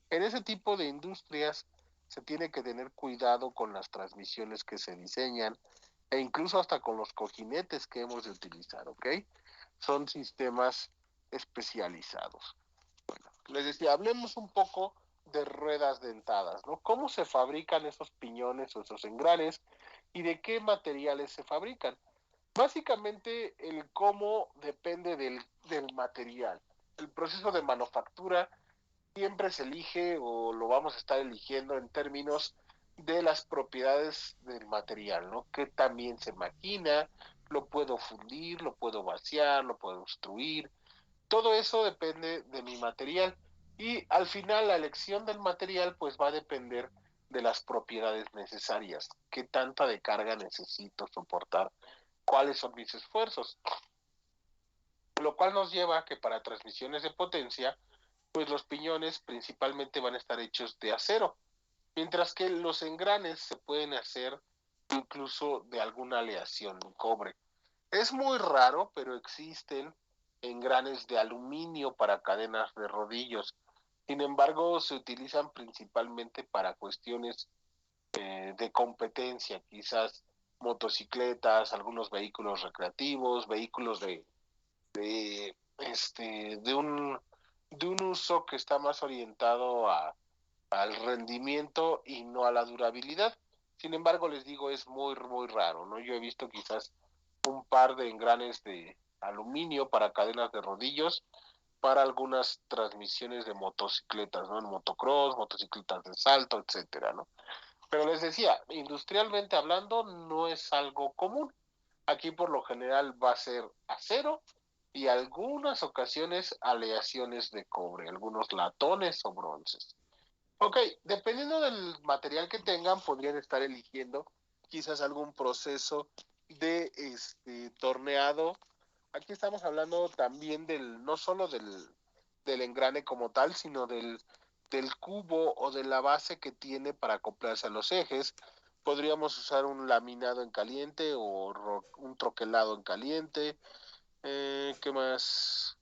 En ese tipo de industrias se tiene que tener cuidado con las transmisiones que se diseñan e incluso hasta con los cojinetes que hemos de utilizar, ¿ok? Son sistemas especializados. Les decía, hablemos un poco de ruedas dentadas, ¿no? ¿Cómo se fabrican esos piñones o esos engranes y de qué materiales se fabrican? Básicamente el cómo depende del material. El proceso de manufactura siempre se elige o lo vamos a estar eligiendo en términos de las propiedades del material, ¿no? Que también se maquina, lo puedo fundir, lo puedo vaciar, lo puedo extruir, todo eso depende de mi material y al final la elección del material pues va a depender de las propiedades necesarias, qué tanta de carga necesito soportar, cuáles son mis esfuerzos, lo cual nos lleva a que para transmisiones de potencia pues los piñones principalmente van a estar hechos de acero, mientras que los engranes se pueden hacer incluso de alguna aleación de cobre. Es muy raro, pero existen engranes de aluminio para cadenas de rodillos. Sin embargo, se utilizan principalmente para cuestiones de competencia, quizás motocicletas, algunos vehículos recreativos, vehículos de un uso que está más orientado al rendimiento y no a la durabilidad. Sin embargo, les digo, es muy, muy raro, ¿no? Yo he visto quizás un par de engranes de aluminio para cadenas de rodillos, para algunas transmisiones de motocicletas, ¿no? En motocross, motocicletas de salto, etcétera, ¿no? Pero les decía, industrialmente hablando, no es algo común. Aquí por lo general va a ser acero y algunas ocasiones aleaciones de cobre, algunos latones o bronces. Ok, dependiendo del material que tengan, podrían estar eligiendo quizás algún proceso de torneado. Aquí estamos hablando también no solo del engrane como tal, sino del cubo o de la base que tiene para acoplarse a los ejes. Podríamos usar un laminado en caliente o un troquelado en caliente. ¿Qué más?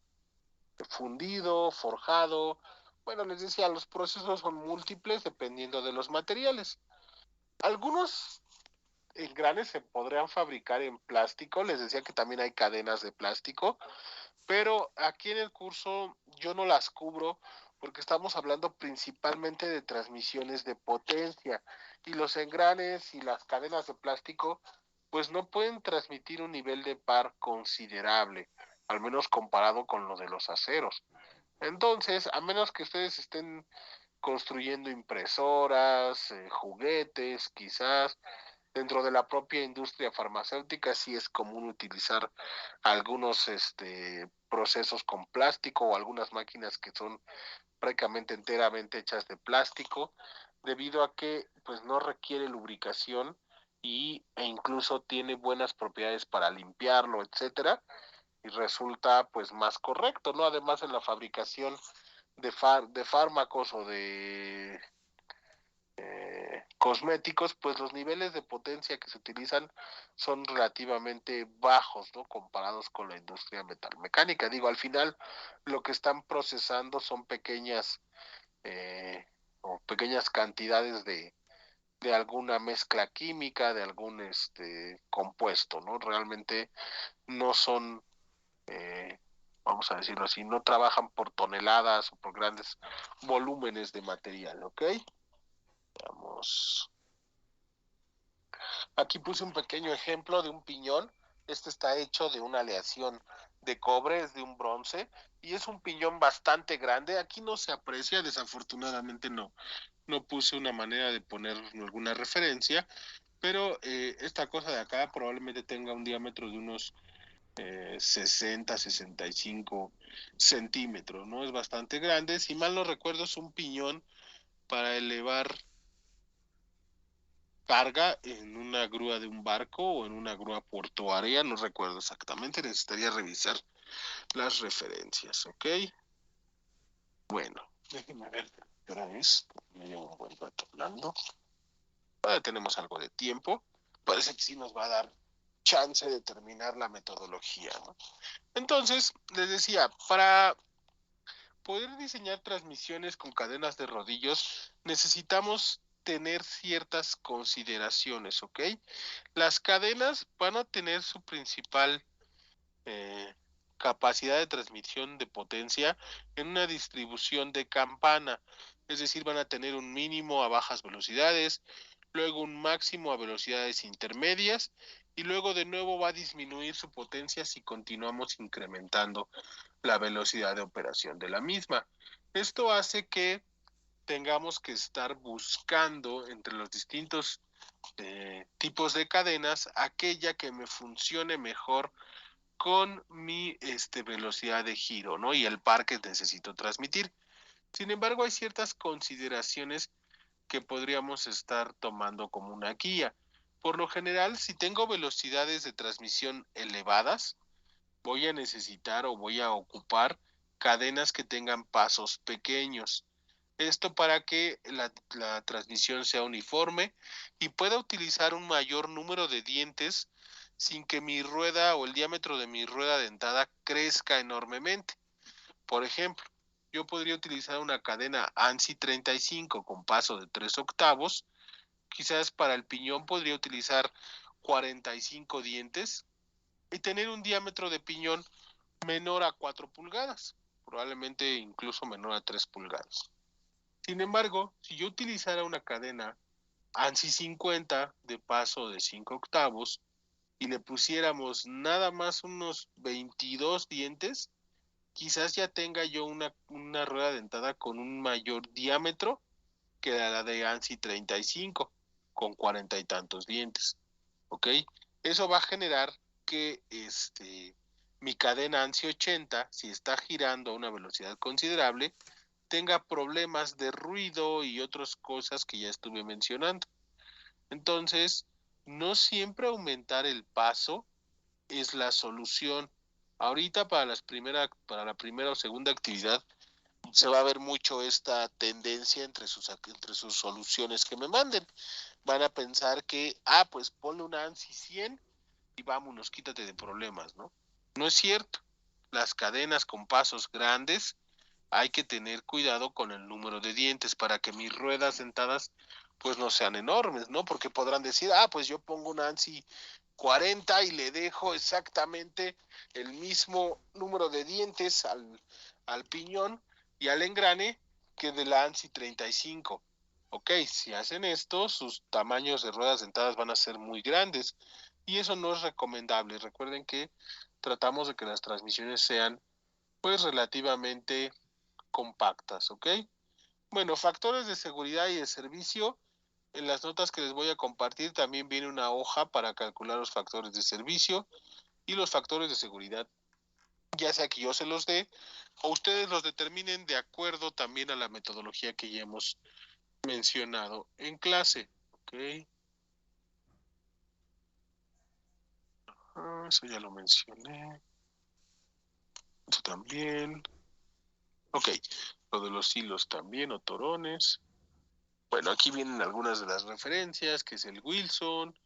Fundido, forjado. Bueno, les decía, los procesos son múltiples dependiendo de los materiales. Algunos engranes se podrían fabricar en plástico. Les decía que también hay cadenas de plástico, pero aquí en el curso yo no las cubro porque estamos hablando principalmente de transmisiones de potencia y los engranes y las cadenas de plástico pues no pueden transmitir un nivel de par considerable, al menos comparado con lo de los aceros. Entonces, a menos que ustedes estén construyendo impresoras, juguetes, quizás dentro de la propia industria farmacéutica, sí es común utilizar algunos procesos con plástico o algunas máquinas que son prácticamente enteramente hechas de plástico, debido a que pues no requiere lubricación e incluso tiene buenas propiedades para limpiarlo, etcétera, y resulta pues más correcto, ¿no? Además en la fabricación de fármacos o de cosméticos, pues los niveles de potencia que se utilizan son relativamente bajos, ¿no? Comparados con la industria metalmecánica. Digo, al final lo que están procesando son pequeñas cantidades de alguna mezcla química, de algún compuesto, ¿no? Realmente no son vamos a decirlo así, no trabajan por toneladas o por grandes volúmenes de material, ¿ok? Veamos. Aquí puse un pequeño ejemplo de un piñón. Este está hecho de una aleación de cobre, es de un bronce, y es un piñón bastante grande. Aquí no se aprecia, desafortunadamente no puse una manera de poner alguna referencia, pero esta cosa de acá probablemente tenga un diámetro de unos 60, 65 centímetros, ¿no? Es bastante grande. Si mal no recuerdo, es un piñón para elevar carga en una grúa de un barco o en una grúa portuaria, no recuerdo exactamente, necesitaría revisar las referencias, ¿ok? Bueno, déjenme ver qué hora es, me llevo un buen rato hablando. Todavía tenemos algo de tiempo, parece que sí nos va a dar chance de terminar la metodología, ¿no? Entonces, les decía, para poder diseñar transmisiones con cadenas de rodillos, necesitamos tener ciertas consideraciones, ¿ok? Las cadenas van a tener su principal eh, capacidad de transmisión de potencia en una distribución de campana, es decir, van a tener un mínimo a bajas velocidades, luego un máximo a velocidades intermedias y luego de nuevo va a disminuir su potencia si continuamos incrementando la velocidad de operación de la misma. Esto hace que tengamos que estar buscando entre los distintos tipos de cadenas aquella que me funcione mejor con mi velocidad de giro, ¿no? Y el par que necesito transmitir. Sin embargo, hay ciertas consideraciones que podríamos estar tomando como una guía. Por lo general, si tengo velocidades de transmisión elevadas, voy a necesitar o voy a ocupar cadenas que tengan pasos pequeños. Esto para que la transmisión sea uniforme y pueda utilizar un mayor número de dientes sin que mi rueda o el diámetro de mi rueda dentada crezca enormemente. Por ejemplo, yo podría utilizar una cadena ANSI 35 con paso de 3 octavos quizás para el piñón podría utilizar 45 dientes y tener un diámetro de piñón menor a 4 pulgadas, probablemente incluso menor a 3 pulgadas. Sin embargo, si yo utilizara una cadena ANSI 50 de paso de 5 octavos y le pusiéramos nada más unos 22 dientes, quizás ya tenga yo una rueda dentada con un mayor diámetro que la de ANSI 35, con 40 y tantos dientes. ¿Ok? Eso va a generar que mi cadena ANSI 80, si está girando a una velocidad considerable, tenga problemas de ruido y otras cosas que ya estuve mencionando. Entonces, no siempre aumentar el paso es la solución. Ahorita para la primera o segunda actividad se va a ver mucho esta tendencia entre sus soluciones que me manden. Van a pensar que, pues ponle una ANSI 100 y vámonos, quítate de problemas, ¿no? No es cierto. Las cadenas con pasos grandes hay que tener cuidado con el número de dientes para que mis ruedas dentadas pues no sean enormes, ¿no? Porque podrán decir, pues yo pongo una ANSI 40 y le dejo exactamente el mismo número de dientes al piñón y al engrane que de la ANSI 35. Ok, si hacen esto, sus tamaños de ruedas dentadas van a ser muy grandes y eso no es recomendable. Recuerden que tratamos de que las transmisiones sean pues relativamente compactas, ¿ok? Bueno, factores de seguridad y de servicio. En las notas que les voy a compartir también viene una hoja para calcular los factores de servicio y los factores de seguridad, ya sea que yo se los dé o ustedes los determinen de acuerdo también a la metodología que ya hemos mencionado en clase, ¿ok? Eso ya lo mencioné. Eso también. Ok, lo de los hilos también, o torones. Bueno, aquí vienen algunas de las referencias, que es el Wilson,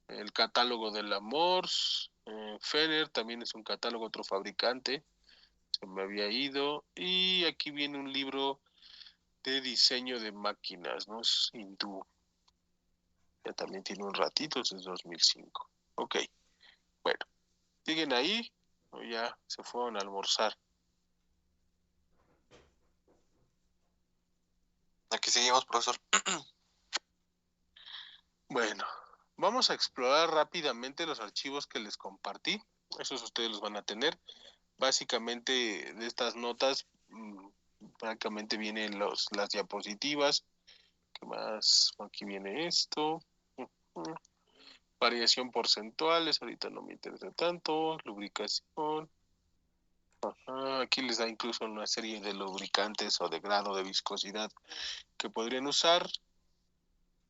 el catálogo de la Morse, Fenner también es un catálogo, otro fabricante, se me había ido. Y aquí viene un libro de diseño de máquinas, ¿no? Es hindú. Ya también tiene un ratito, es de 2005. Ok, bueno, ¿siguen ahí o ya se fueron a almorzar? Aquí seguimos, profesor. Bueno, vamos a explorar rápidamente los archivos que les compartí. Esos ustedes los van a tener. Básicamente de estas notas, prácticamente vienen las diapositivas. ¿Qué más? Aquí viene esto. Variación porcentuales, ahorita no me interesa tanto. Lubricación. Aquí les da incluso una serie de lubricantes o de grado de viscosidad que podrían usar.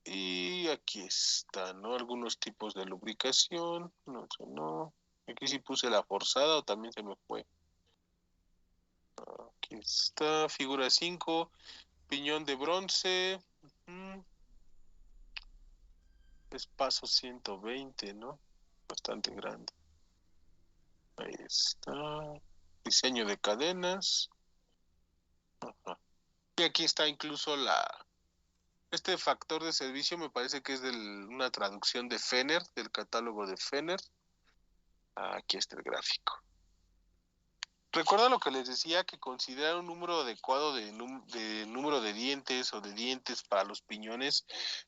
Y aquí están, ¿no? Algunos tipos de lubricación. No sé, no. Aquí sí puse la forzada o también se me fue. Aquí está, figura 5, piñón de bronce. Es paso 120, ¿no? Bastante grande. Ahí está. Diseño de cadenas. Ajá. Y aquí está incluso este factor de servicio, me parece que es una traducción de Fenner, del catálogo de Fenner. Aquí está el gráfico. Recuerda lo que les decía, que considerar un número adecuado de número de dientes o de dientes para los piñones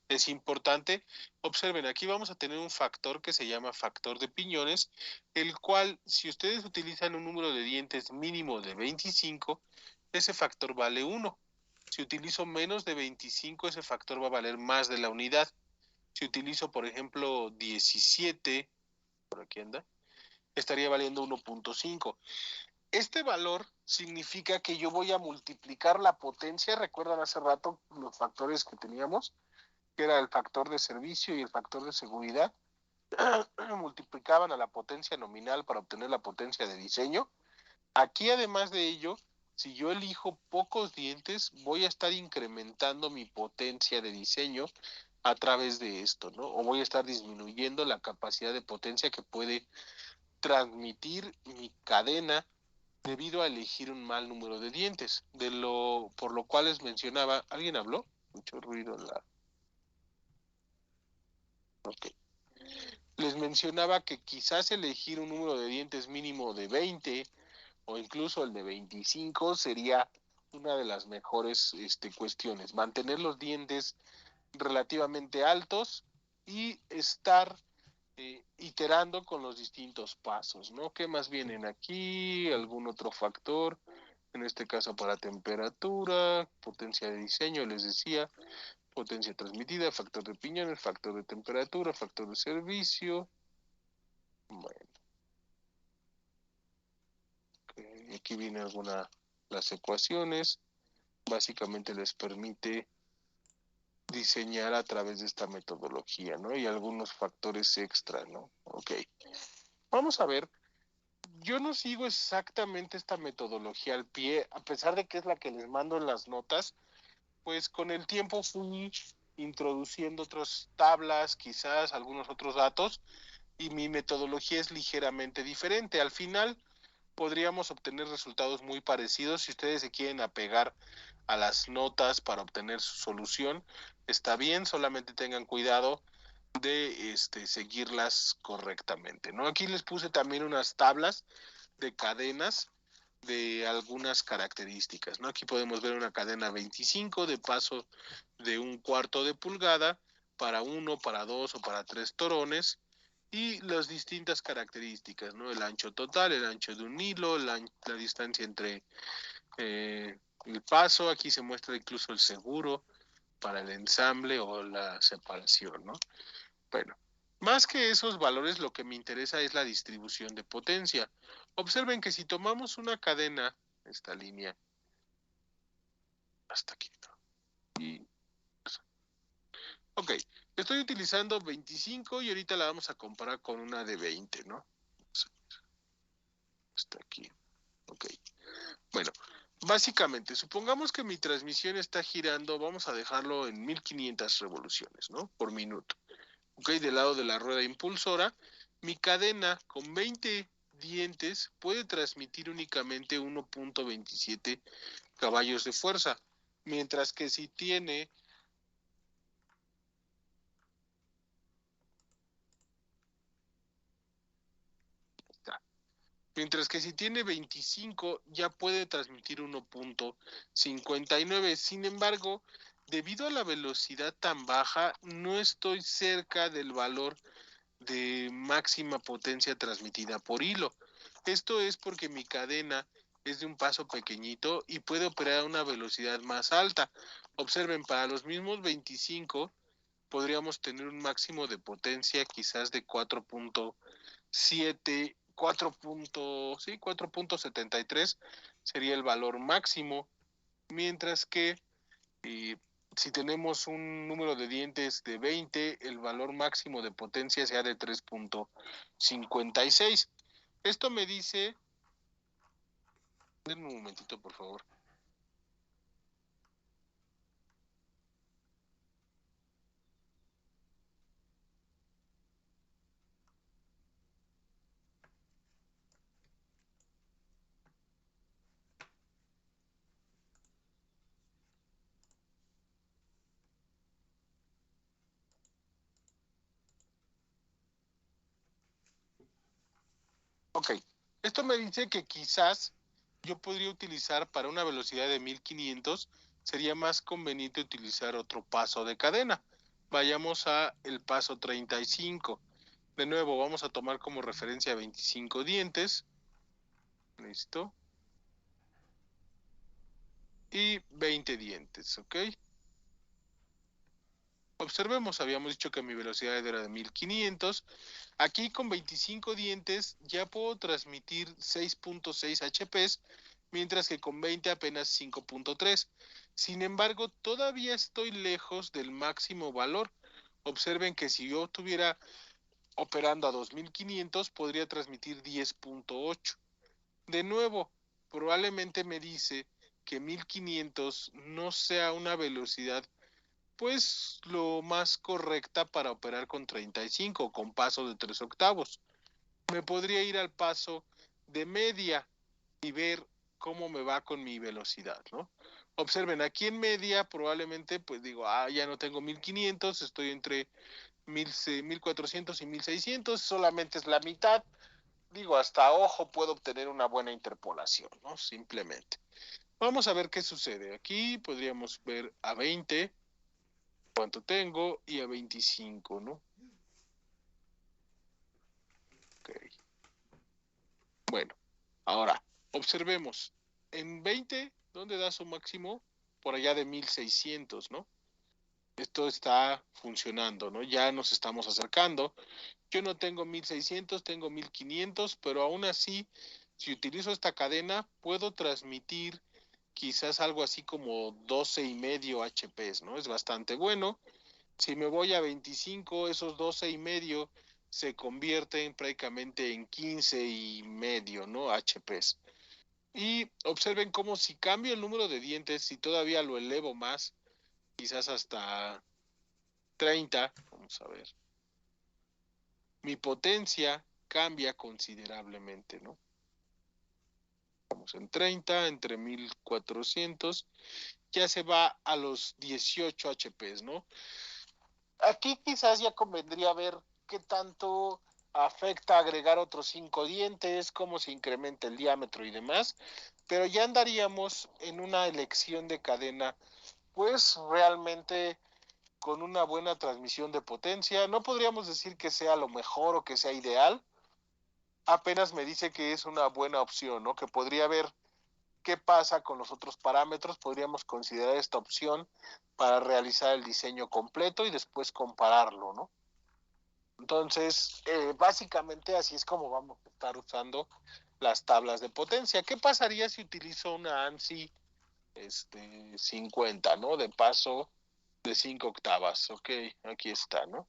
es importante. Observen, aquí vamos a tener un factor que se llama factor de piñones, el cual, si ustedes utilizan un número de dientes mínimo de 25, ese factor vale 1. Si utilizo menos de 25, ese factor va a valer más de la unidad. Si utilizo, por ejemplo, 17, por aquí anda, estaría valiendo 1.5. Este valor significa que yo voy a multiplicar la potencia. ¿Recuerdan hace rato los factores que teníamos? Que era el factor de servicio y el factor de seguridad. Multiplicaban a la potencia nominal para obtener la potencia de diseño. Aquí, además de ello, si yo elijo pocos dientes, voy a estar incrementando mi potencia de diseño a través de esto, ¿no? O voy a estar disminuyendo la capacidad de potencia que puede transmitir mi cadena debido a elegir un mal número de dientes, por lo cual les mencionaba. ¿Alguien habló? Mucho ruido en la... Ok. Les mencionaba que quizás elegir un número de dientes mínimo de 20 o incluso el de 25 sería una de las mejores cuestiones. Mantener los dientes relativamente altos y estar iterando con los distintos pasos, ¿no? ¿Qué más vienen aquí? ¿Algún otro factor? En este caso para temperatura, potencia de diseño, les decía, potencia transmitida, factor de piñones, factor de temperatura, factor de servicio. Bueno, aquí viene las ecuaciones. Básicamente les permite diseñar a través de esta metodología, ¿no? Y algunos factores extra, ¿no? Ok. Vamos a ver. Yo no sigo exactamente esta metodología al pie, a pesar de que es la que les mando en las notas, pues con el tiempo fui introduciendo otras tablas, quizás algunos otros datos, y mi metodología es ligeramente diferente. Al final podríamos obtener resultados muy parecidos. Si ustedes se quieren apegar a las notas para obtener su solución, está bien, solamente tengan cuidado de seguirlas correctamente, ¿no? Aquí les puse también unas tablas de cadenas de algunas características, ¿no? Aquí podemos ver una cadena 25 de paso de 1/4 de pulgada para 1, para 2 o para 3 torones y las distintas características, ¿no? El ancho total, el ancho de un hilo, la distancia entre el paso, aquí se muestra incluso el seguro para el ensamble o la separación, ¿no? Bueno, más que esos valores, lo que me interesa es la distribución de potencia. Observen que si tomamos una cadena, esta línea, hasta aquí, ¿no? Ok, estoy utilizando 25 y ahorita la vamos a comparar con una de 20, ¿no? Hasta aquí, ok. Bueno, básicamente, supongamos que mi transmisión está girando, vamos a dejarlo en 1500 revoluciones, ¿no? Por minuto. Ok, del lado de la rueda impulsora, mi cadena con 20 dientes puede transmitir únicamente 1.27 caballos de fuerza, mientras que si tiene mientras que si tiene 25 ya puede transmitir 1.59. Sin embargo, debido a la velocidad tan baja, no estoy cerca del valor de máxima potencia transmitida por hilo. Esto es porque mi cadena es de un paso pequeñito y puede operar a una velocidad más alta. Observen, para los mismos 25 podríamos tener un máximo de potencia quizás de 4.7, 4.73 sería el valor máximo, mientras que eh, si tenemos un número de dientes de 20, el valor máximo de potencia sea de 3.56. Esto me dice, denme un momentito por favor. Ok, esto me dice que quizás yo podría utilizar para una velocidad de 1500, sería más conveniente utilizar otro paso de cadena. Vayamos a el paso 35. De nuevo, vamos a tomar como referencia 25 dientes. Listo. Y 20 dientes, ¿ok? Observemos, habíamos dicho que mi velocidad era de 1500. Aquí con 25 dientes ya puedo transmitir 6.6 HPs, mientras que con 20 apenas 5.3. Sin embargo, todavía estoy lejos del máximo valor. Observen que si yo estuviera operando a 2500, podría transmitir 10.8. De nuevo, probablemente me dice que 1500 no sea una velocidad pues lo más correcta para operar con 35, con paso de 3 octavos. Me podría ir al paso de media y ver cómo me va con mi velocidad, ¿no? Observen, aquí en media probablemente pues digo, ya no tengo 1500, estoy entre 1400 y 1600, solamente es la mitad. Digo, hasta ojo puedo obtener una buena interpolación, ¿no? Simplemente. Vamos a ver qué sucede. Aquí podríamos ver a 20, cuánto tengo, y a 25, ¿no? Ok. Bueno, ahora, observemos. En 20, ¿dónde da su máximo? Por allá de 1600, ¿no? Esto está funcionando, ¿no? Ya nos estamos acercando. Yo no tengo 1600, tengo 1500, pero aún así, si utilizo esta cadena, puedo transmitir quizás algo así como 12,5 HPs, ¿no? Es bastante bueno. Si me voy a 25, esos 12,5 se convierten prácticamente en 15,5, ¿no? HPs. Y observen cómo si cambio el número de dientes, si todavía lo elevo más, quizás hasta 30, vamos a ver, mi potencia cambia considerablemente, ¿no? Vamos en 30, entre 1400, ya se va a los 18 HPs, ¿no? Aquí quizás ya convendría ver qué tanto afecta agregar otros 5 dientes, cómo se incrementa el diámetro y demás, pero ya andaríamos en una elección de cadena, pues realmente con una buena transmisión de potencia. No podríamos decir que sea lo mejor o que sea ideal, apenas me dice que es una buena opción, ¿no? Que podría ver qué pasa con los otros parámetros, podríamos considerar esta opción para realizar el diseño completo y después compararlo, ¿no? Entonces, básicamente así es como vamos a estar usando las tablas de potencia. ¿Qué pasaría si utilizo una ANSI 50, ¿no? De paso de 5 octavas. Ok, aquí está, ¿no?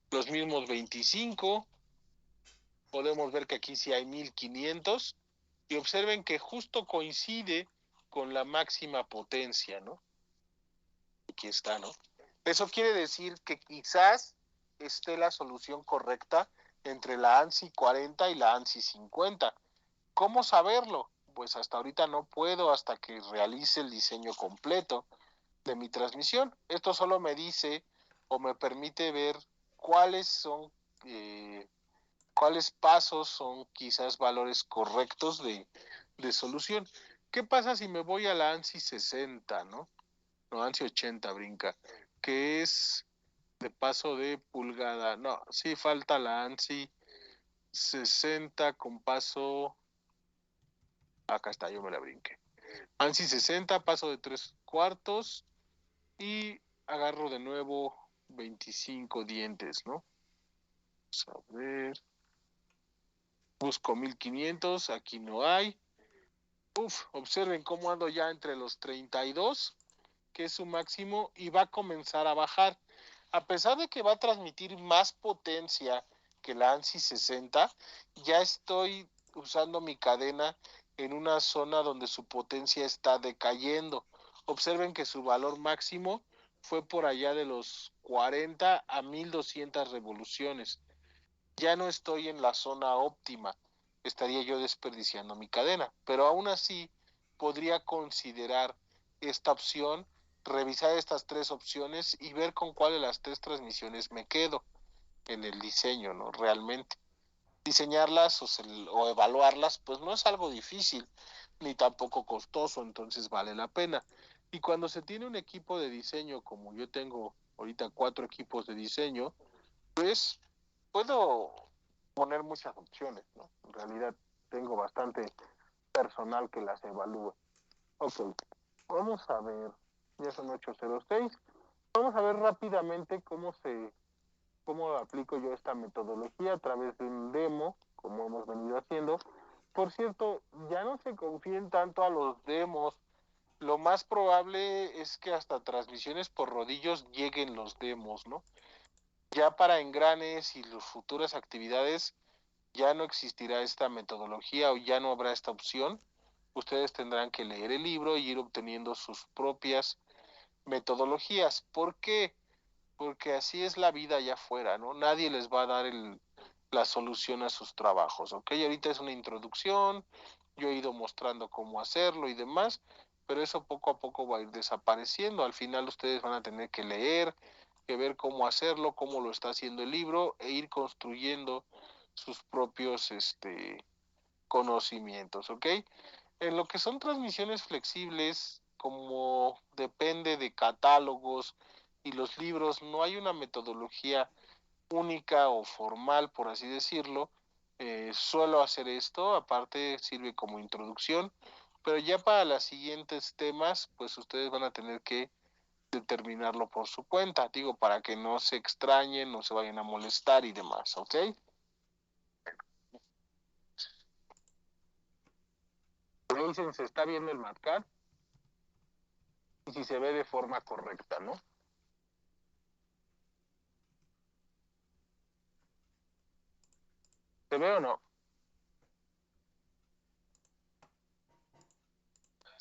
Los mismos 25. Podemos ver que aquí sí hay 1500. Y observen que justo coincide con la máxima potencia, ¿no? Aquí está, ¿no? Eso quiere decir que quizás esté la solución correcta entre la ANSI 40 y la ANSI 50. ¿Cómo saberlo? Pues hasta ahorita no puedo hasta que realice el diseño completo de mi transmisión. Esto solo me dice o me permite ver cuáles son, cuáles pasos son quizás valores correctos de solución. ¿Qué pasa si me voy a la ANSI 60, ¿no? No, ANSI 80 brinca, que es de paso de pulgada. No, sí falta la ANSI 60 con paso. Acá está, yo me la brinqué. ANSI 60, paso de 3/4 y agarro de nuevo 25 dientes, ¿no? Vamos a ver. Busco 1500, aquí no hay. Observen cómo ando ya entre los 32, que es su máximo, y va a comenzar a bajar. A pesar de que va a transmitir más potencia que la ANSI 60, ya estoy usando mi cadena en una zona donde su potencia está decayendo. Observen que su valor máximo fue por allá de los 40 a 1200 revoluciones. Ya no estoy en la zona óptima, estaría yo desperdiciando mi cadena, pero aún así podría considerar esta opción, revisar estas tres opciones y ver con cuál de las tres transmisiones me quedo en el diseño, ¿no? Realmente. Diseñarlas o evaluarlas, pues no es algo difícil, ni tampoco costoso, entonces vale la pena. Y cuando se tiene un equipo de diseño, como yo tengo ahorita 4 equipos de diseño, pues puedo poner muchas opciones, ¿no? En realidad tengo bastante personal que las evalúa. Ok, vamos a ver, ya son 8:06. Vamos a ver rápidamente cómo aplico yo esta metodología a través de un demo, como hemos venido haciendo. Por cierto, ya no se confíen tanto a los demos. Lo más probable es que hasta transmisiones por rodillos lleguen los demos, ¿no? Ya para engranes y las futuras actividades ya no existirá esta metodología o ya no habrá esta opción. Ustedes tendrán que leer el libro y ir obteniendo sus propias metodologías. ¿Por qué? Porque así es la vida allá afuera, ¿no? Nadie les va a dar la solución a sus trabajos, ¿ok? Ahorita es una introducción, yo he ido mostrando cómo hacerlo y demás, pero eso poco a poco va a ir desapareciendo. Al final ustedes van a tener que leer, que ver cómo hacerlo, cómo lo está haciendo el libro e ir construyendo sus propios conocimientos, ¿ok? En lo que son transmisiones flexibles, como depende de catálogos y los libros, no hay una metodología única o formal, por así decirlo. Suelo hacer esto, aparte sirve como introducción, pero ya para los siguientes temas, pues ustedes van a tener que determinarlo por su cuenta, digo, para que no se extrañen, no se vayan a molestar y demás, ¿ok? Me dicen, ¿se está viendo el marcar? Y si se ve de forma correcta, ¿no? ¿Se ve o no?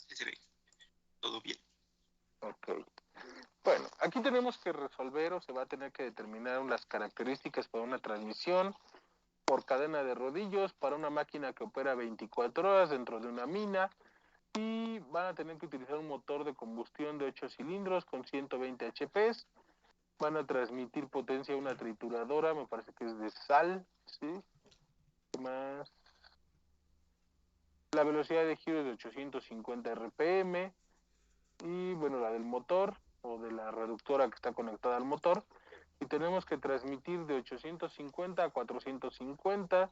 Sí, se ve. Todo bien. Ok. Bueno, aquí tenemos que resolver o se va a tener que determinar las características para una transmisión por cadena de rodillos para una máquina que opera 24 horas dentro de una mina y van a tener que utilizar un motor de combustión de 8 cilindros con 120 HP. Van a transmitir potencia a una trituradora, me parece que es de sal, ¿sí? ¿Qué más? La velocidad de giro es de 850 RPM y bueno, la del motor o de la reductora que está conectada al motor. Y tenemos que transmitir de 850 a 450.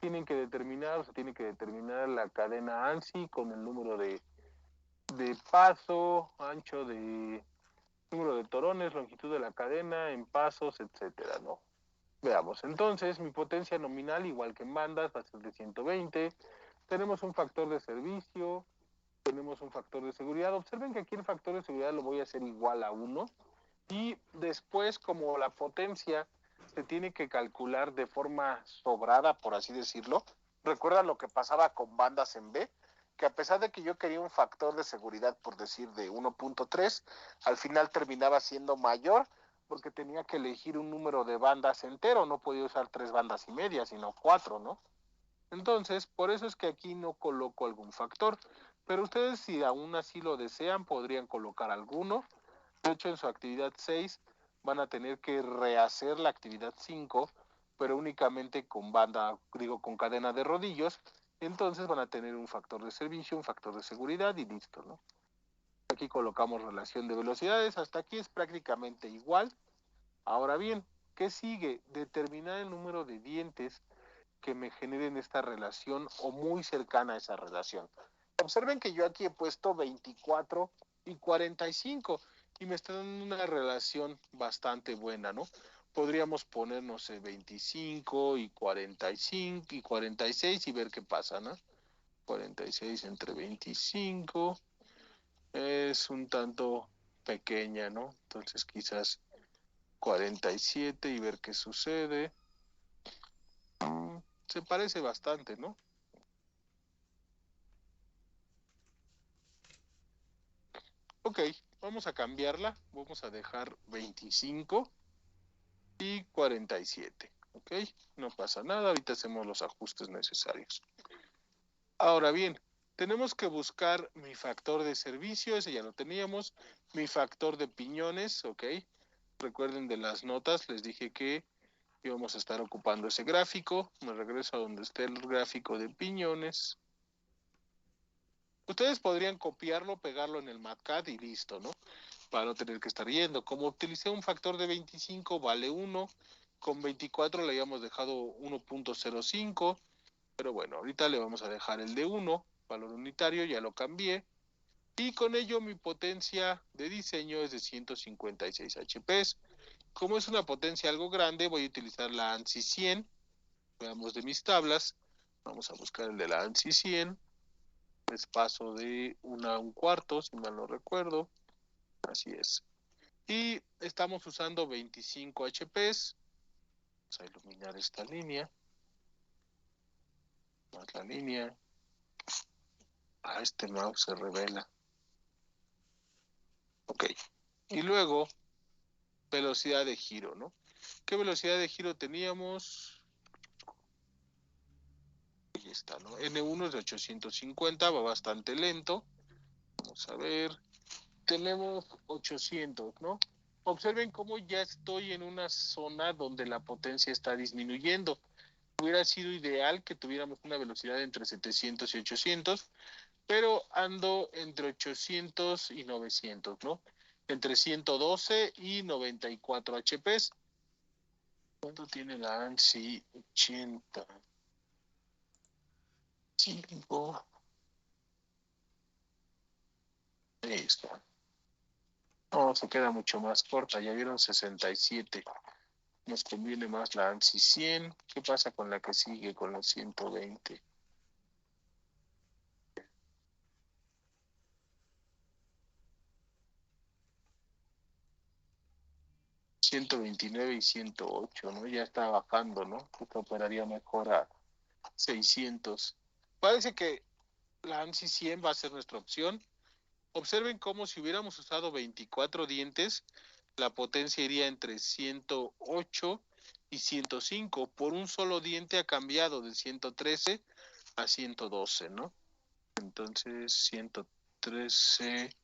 Tienen que determinar, o se tiene que determinar la cadena ANSI con el número de paso, ancho de número de torones, longitud de la cadena, en pasos, etcétera, ¿no? Veamos, entonces mi potencia nominal, igual que en bandas, va a ser de 120. Tenemos un factor de servicio, tenemos un factor de seguridad. Observen que aquí el factor de seguridad lo voy a hacer igual a 1. Y después, como la potencia se tiene que calcular de forma sobrada, por así decirlo, recuerda lo que pasaba con bandas en B, que a pesar de que yo quería un factor de seguridad, por decir, de 1.3, al final terminaba siendo mayor porque tenía que elegir un número de bandas entero, no podía usar 3 bandas y media, sino 4, ¿no? Entonces, por eso es que aquí no coloco algún factor, pero ustedes si aún así lo desean, podrían colocar alguno. De hecho, en su actividad 6 van a tener que rehacer la actividad 5, pero únicamente con banda, digo, con cadena de rodillos. Entonces van a tener un factor de servicio, un factor de seguridad y listo, ¿no? Aquí colocamos relación de velocidades, hasta aquí es prácticamente igual. Ahora bien, ¿qué sigue? Determinar el número de dientes que me generen esta relación o muy cercana a esa relación. Observen que yo aquí he puesto 24 y 45 y me está dando una relación bastante buena, ¿no? Podríamos poner, no sé, 25 y 45 y 46 y ver qué pasa, ¿no? 46 entre 25 es un tanto pequeña, ¿no? Entonces quizás 47 y ver qué sucede. Se parece bastante, ¿no? Ok, vamos a cambiarla. Vamos a dejar 25 y 47. Ok, no pasa nada. Ahorita hacemos los ajustes necesarios. Ahora bien, tenemos que buscar mi factor de servicio. Ese ya lo teníamos. Mi factor de piñones. Ok, recuerden de las notas. Les dije que íbamos a estar ocupando ese gráfico. Me regreso a donde esté el gráfico de piñones. Ustedes podrían copiarlo, pegarlo en el MatCat y listo, ¿no? Para no tener que estar yendo. Como utilicé un factor de 25, vale 1. Con 24 le habíamos dejado 1.05. Pero bueno, ahorita le vamos a dejar el de 1, valor unitario, ya lo cambié. Y con ello mi potencia de diseño es de 156 HP. Como es una potencia algo grande, voy a utilizar la ANSI 100. Veamos de mis tablas. Vamos a buscar el de la ANSI 100. Es paso de 1 a 1/4, si mal no recuerdo. Así es. Y estamos usando 25 HP. Vamos a iluminar esta línea. Más la línea. Este mouse se revela. Ok. Y luego, velocidad de giro, ¿no? ¿Qué velocidad de giro teníamos? Ahí está, ¿no? N1 es de 850, va bastante lento. Vamos a ver. Tenemos 800, ¿no? observen cómo ya estoy en una zona donde la potencia está disminuyendo. Hubiera sido ideal que tuviéramos una velocidad entre 700 y 800, pero ando entre 800 y 900, ¿no? Entre 112 y 94 HPs. ¿Cuánto tiene la ANSI? 80. 5. Ahí está. No, se queda mucho más corta. Ya vieron 67. Nos conviene más la ANSI 100. ¿Qué pasa con la que sigue, con la 120? ...129 y 108, ¿no? Ya está bajando, ¿no? Esto operaría mejor a 600. Parece que la ANSI 100 va a ser nuestra opción. Observen cómo si hubiéramos usado 24 dientes, la potencia iría entre 108 y 105. Por un solo diente ha cambiado de 113 a 112, ¿no? Entonces, 113,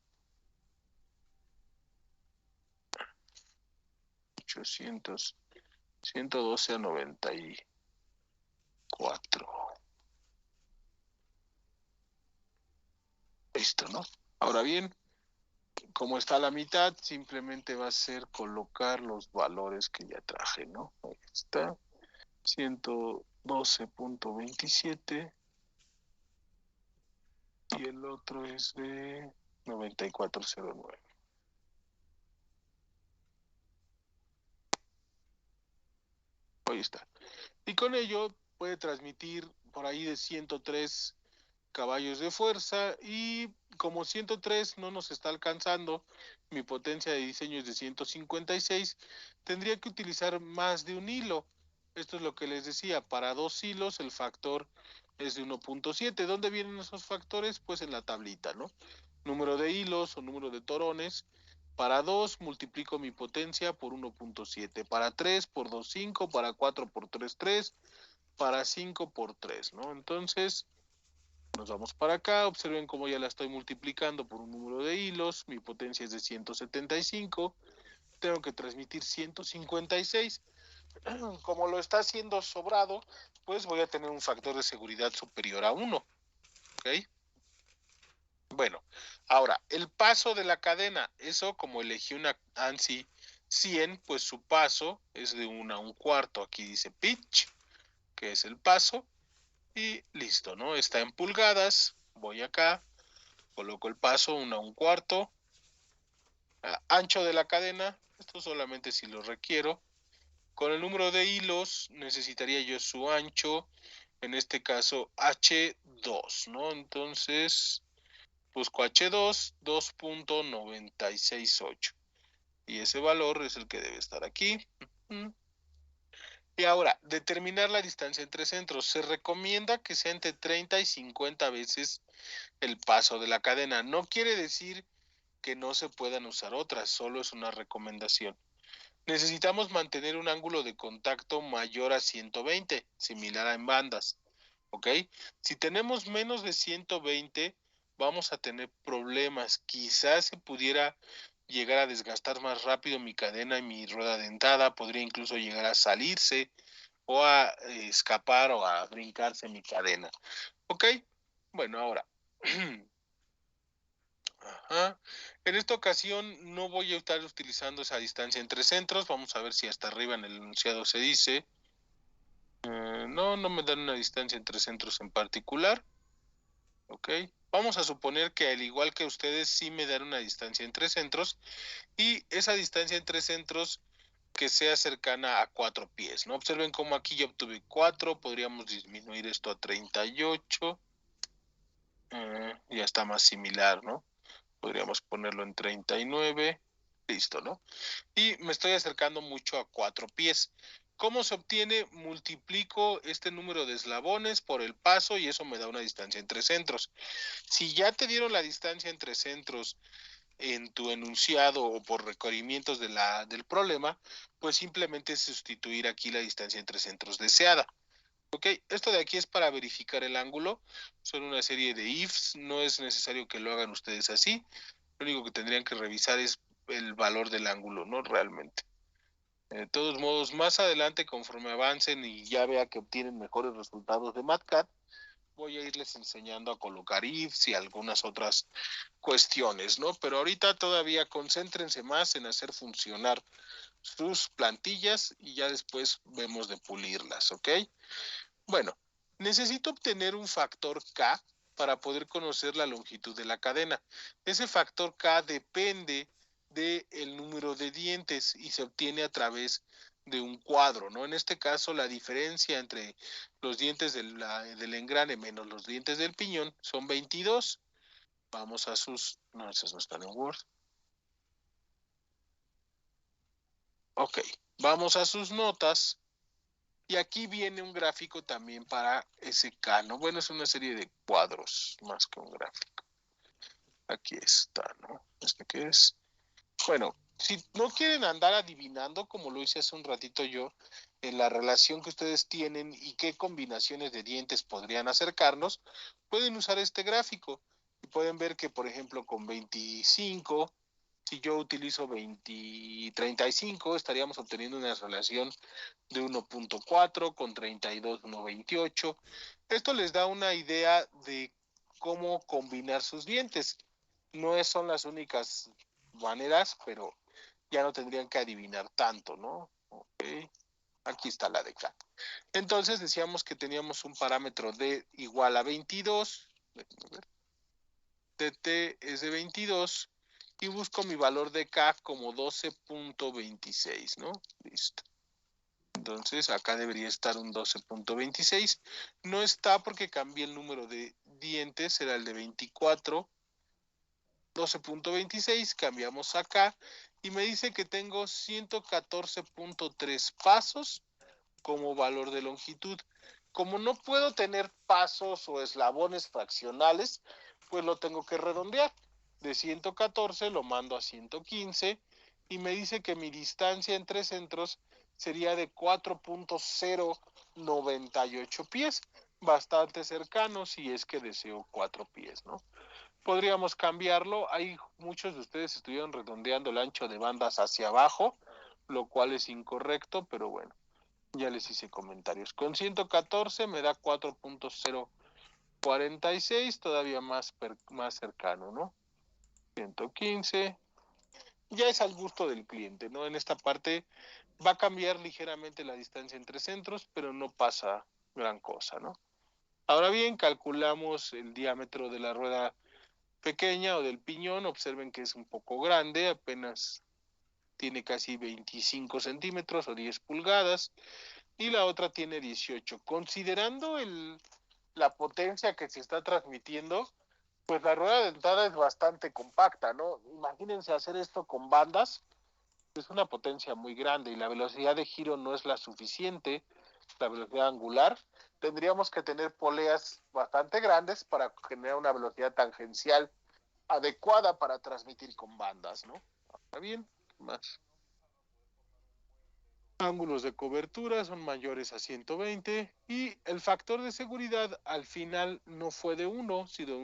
800, 112 a 94. Listo, ¿no? Ahora bien, como está a la mitad, simplemente va a ser colocar los valores que ya traje, ¿no? Ahí está, 112.27 y el otro es de 9409. Ahí está. Y con ello puede transmitir por ahí de 103 caballos de fuerza, y como 103 no nos está alcanzando, mi potencia de diseño es de 156, tendría que utilizar más de un hilo. Esto es lo que les decía, para 2 hilos el factor es de 1.7. ¿Dónde vienen esos factores? Pues en la tablita, ¿no? Número de hilos o número de torones. Para 2 multiplico mi potencia por 1.7, para 3 por 2, 5, para 4 por 3, 3, para 5 por 3, ¿no? Entonces, nos vamos para acá, observen cómo ya la estoy multiplicando por un número de hilos, mi potencia es de 175, tengo que transmitir 156, como lo está haciendo sobrado, pues voy a tener un factor de seguridad superior a 1, ¿ok? Bueno, ahora, el paso de la cadena, eso como elegí una ANSI 100, pues su paso es de 1 a 1/4, aquí dice pitch, que es el paso, y listo, ¿no? Está en pulgadas, voy acá, coloco el paso 1 a 1/4, ancho de la cadena, esto solamente si lo requiero. Con el número de hilos necesitaría yo su ancho, en este caso H2, ¿no? Entonces busco H2, 2.968. Y ese valor es el que debe estar aquí. Y ahora, determinar la distancia entre centros. Se recomienda que sea entre 30 y 50 veces el paso de la cadena. No quiere decir que no se puedan usar otras, solo es una recomendación. Necesitamos mantener un ángulo de contacto mayor a 120, similar a en bandas, ¿ok? Si tenemos menos de 120, vamos a tener problemas. Quizás se pudiera llegar a desgastar más rápido mi cadena y mi rueda dentada, podría incluso llegar a salirse o a escapar o a brincarse mi cadena, ¿ok? Bueno, ahora... Ajá. En esta ocasión no voy a estar utilizando esa distancia entre centros. Vamos a ver si hasta arriba en el enunciado se dice. No, no me dan una distancia entre centros en particular. Ok. Vamos a suponer que al igual que ustedes sí me dan una distancia entre centros, y esa distancia entre centros que sea cercana a 4 pies, ¿no? Observen cómo aquí yo obtuve 4, podríamos disminuir esto a 38. Ya está más similar, ¿no? Podríamos ponerlo en 39. Listo, ¿no? Y me estoy acercando mucho a 4 pies. ¿Cómo se obtiene? Multiplico este número de eslabones por el paso y eso me da una distancia entre centros. Si ya te dieron la distancia entre centros en tu enunciado o por requerimientos del problema, pues simplemente sustituir aquí la distancia entre centros deseada. Ok, esto de aquí es para verificar el ángulo. Son una serie de ifs, no es necesario que lo hagan ustedes así. Lo único que tendrían que revisar es el valor del ángulo, ¿no? Realmente. De todos modos, más adelante, conforme avancen y ya vea que obtienen mejores resultados de MATCAD, voy a irles enseñando a colocar ifs y algunas otras cuestiones, ¿no? Pero ahorita todavía concéntrense más en hacer funcionar sus plantillas y ya después vemos de pulirlas, ¿ok? Bueno, necesito obtener un factor K para poder conocer la longitud de la cadena. Ese factor K depende del número de dientes y se obtiene a través de un cuadro, ¿no? En este caso, la diferencia entre los dientes del engrane menos los dientes del piñón son 22. Vamos a sus... No, esos no están en Word. Ok, vamos a sus notas. Y aquí viene un gráfico también para SK, ¿no? Bueno, es una serie de cuadros más que un gráfico. Aquí está, ¿no? ¿Este qué es? Bueno, si no quieren andar adivinando, como lo hice hace un ratito yo, en la relación que ustedes tienen y qué combinaciones de dientes podrían acercarnos, pueden usar este gráfico. Y pueden ver que, por ejemplo, con 25, si yo utilizo 35, estaríamos obteniendo una relación de 1.4 con 32, 1.28. Esto les da una idea de cómo combinar sus dientes. No son las únicas maneras, pero ya no tendrían que adivinar tanto, ¿no? Ok, aquí está la de K. Entonces decíamos que teníamos un parámetro D igual a 22, DT es de 22, y busco mi valor de K como 12.26, ¿no? Listo. Entonces acá debería estar un 12.26. No está porque cambié el número de dientes, era el de 24. 12.26, cambiamos acá y me dice que tengo 114.3 pasos como valor de longitud. Como no puedo tener pasos o eslabones fraccionales, pues lo tengo que redondear. De 114 lo mando a 115 y me dice que mi distancia entre centros sería de 4.098 pies, bastante cercano si es que deseo 4 pies, ¿no? Podríamos cambiarlo. Hay muchos de ustedes estuvieron redondeando el ancho de bandas hacia abajo, lo cual es incorrecto, pero bueno, ya les hice comentarios. Con 114 me da 4.046, todavía más cercano, ¿no? 115, ya es al gusto del cliente, ¿no? En esta parte va a cambiar ligeramente la distancia entre centros, pero no pasa gran cosa, ¿no? Ahora bien, calculamos el diámetro de la rueda pequeña o del piñón. Observen que es un poco grande, apenas tiene casi 25 centímetros o 10 pulgadas, y la otra tiene 18. Considerando la potencia que se está transmitiendo, pues la rueda dentada es bastante compacta, ¿no? Imagínense hacer esto con bandas, es una potencia muy grande y la velocidad de giro no es la suficiente, la velocidad angular. Tendríamos que tener poleas bastante grandes para generar una velocidad tangencial adecuada para transmitir con bandas, ¿no? Está bien, más. Ángulos de cobertura son mayores a 120 y el factor de seguridad al final no fue de 1, sino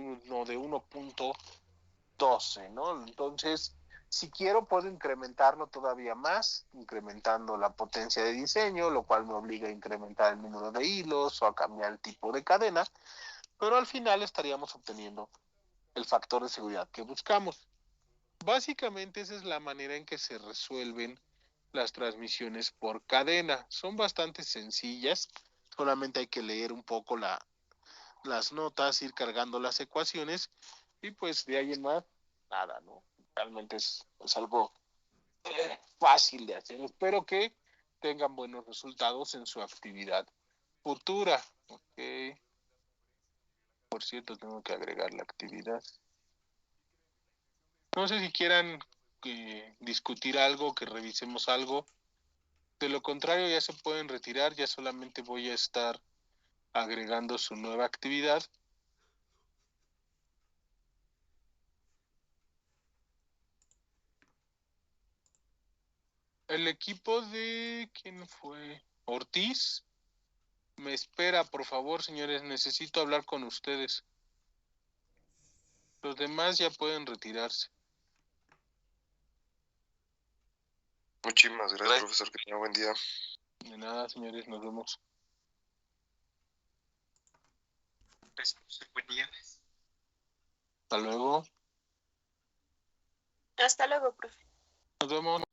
de 1.12, ¿no? Entonces, si quiero puedo incrementarlo todavía más, incrementando la potencia de diseño, lo cual me obliga a incrementar el número de hilos o a cambiar el tipo de cadena, pero al final estaríamos obteniendo el factor de seguridad que buscamos. Básicamente esa es la manera en que se resuelven las transmisiones por cadena. Son bastante sencillas, solamente hay que leer un poco las notas, ir cargando las ecuaciones y pues de ahí en más, nada, ¿no? Realmente es algo fácil de hacer. Espero que tengan buenos resultados en su actividad futura. Ok. Por cierto, tengo que agregar la actividad. No sé si quieran discutir algo, que revisemos algo. De lo contrario, ya se pueden retirar, ya solamente voy a estar agregando su nueva actividad. El equipo de... ¿Quién fue? Ortiz. Me espera, por favor, señores, necesito hablar con ustedes. Los demás ya pueden retirarse. Muchísimas gracias, profesor. Que tenga buen día. De nada, señores, nos vemos. Buen día. Hasta luego. Hasta luego, profe. Nos vemos.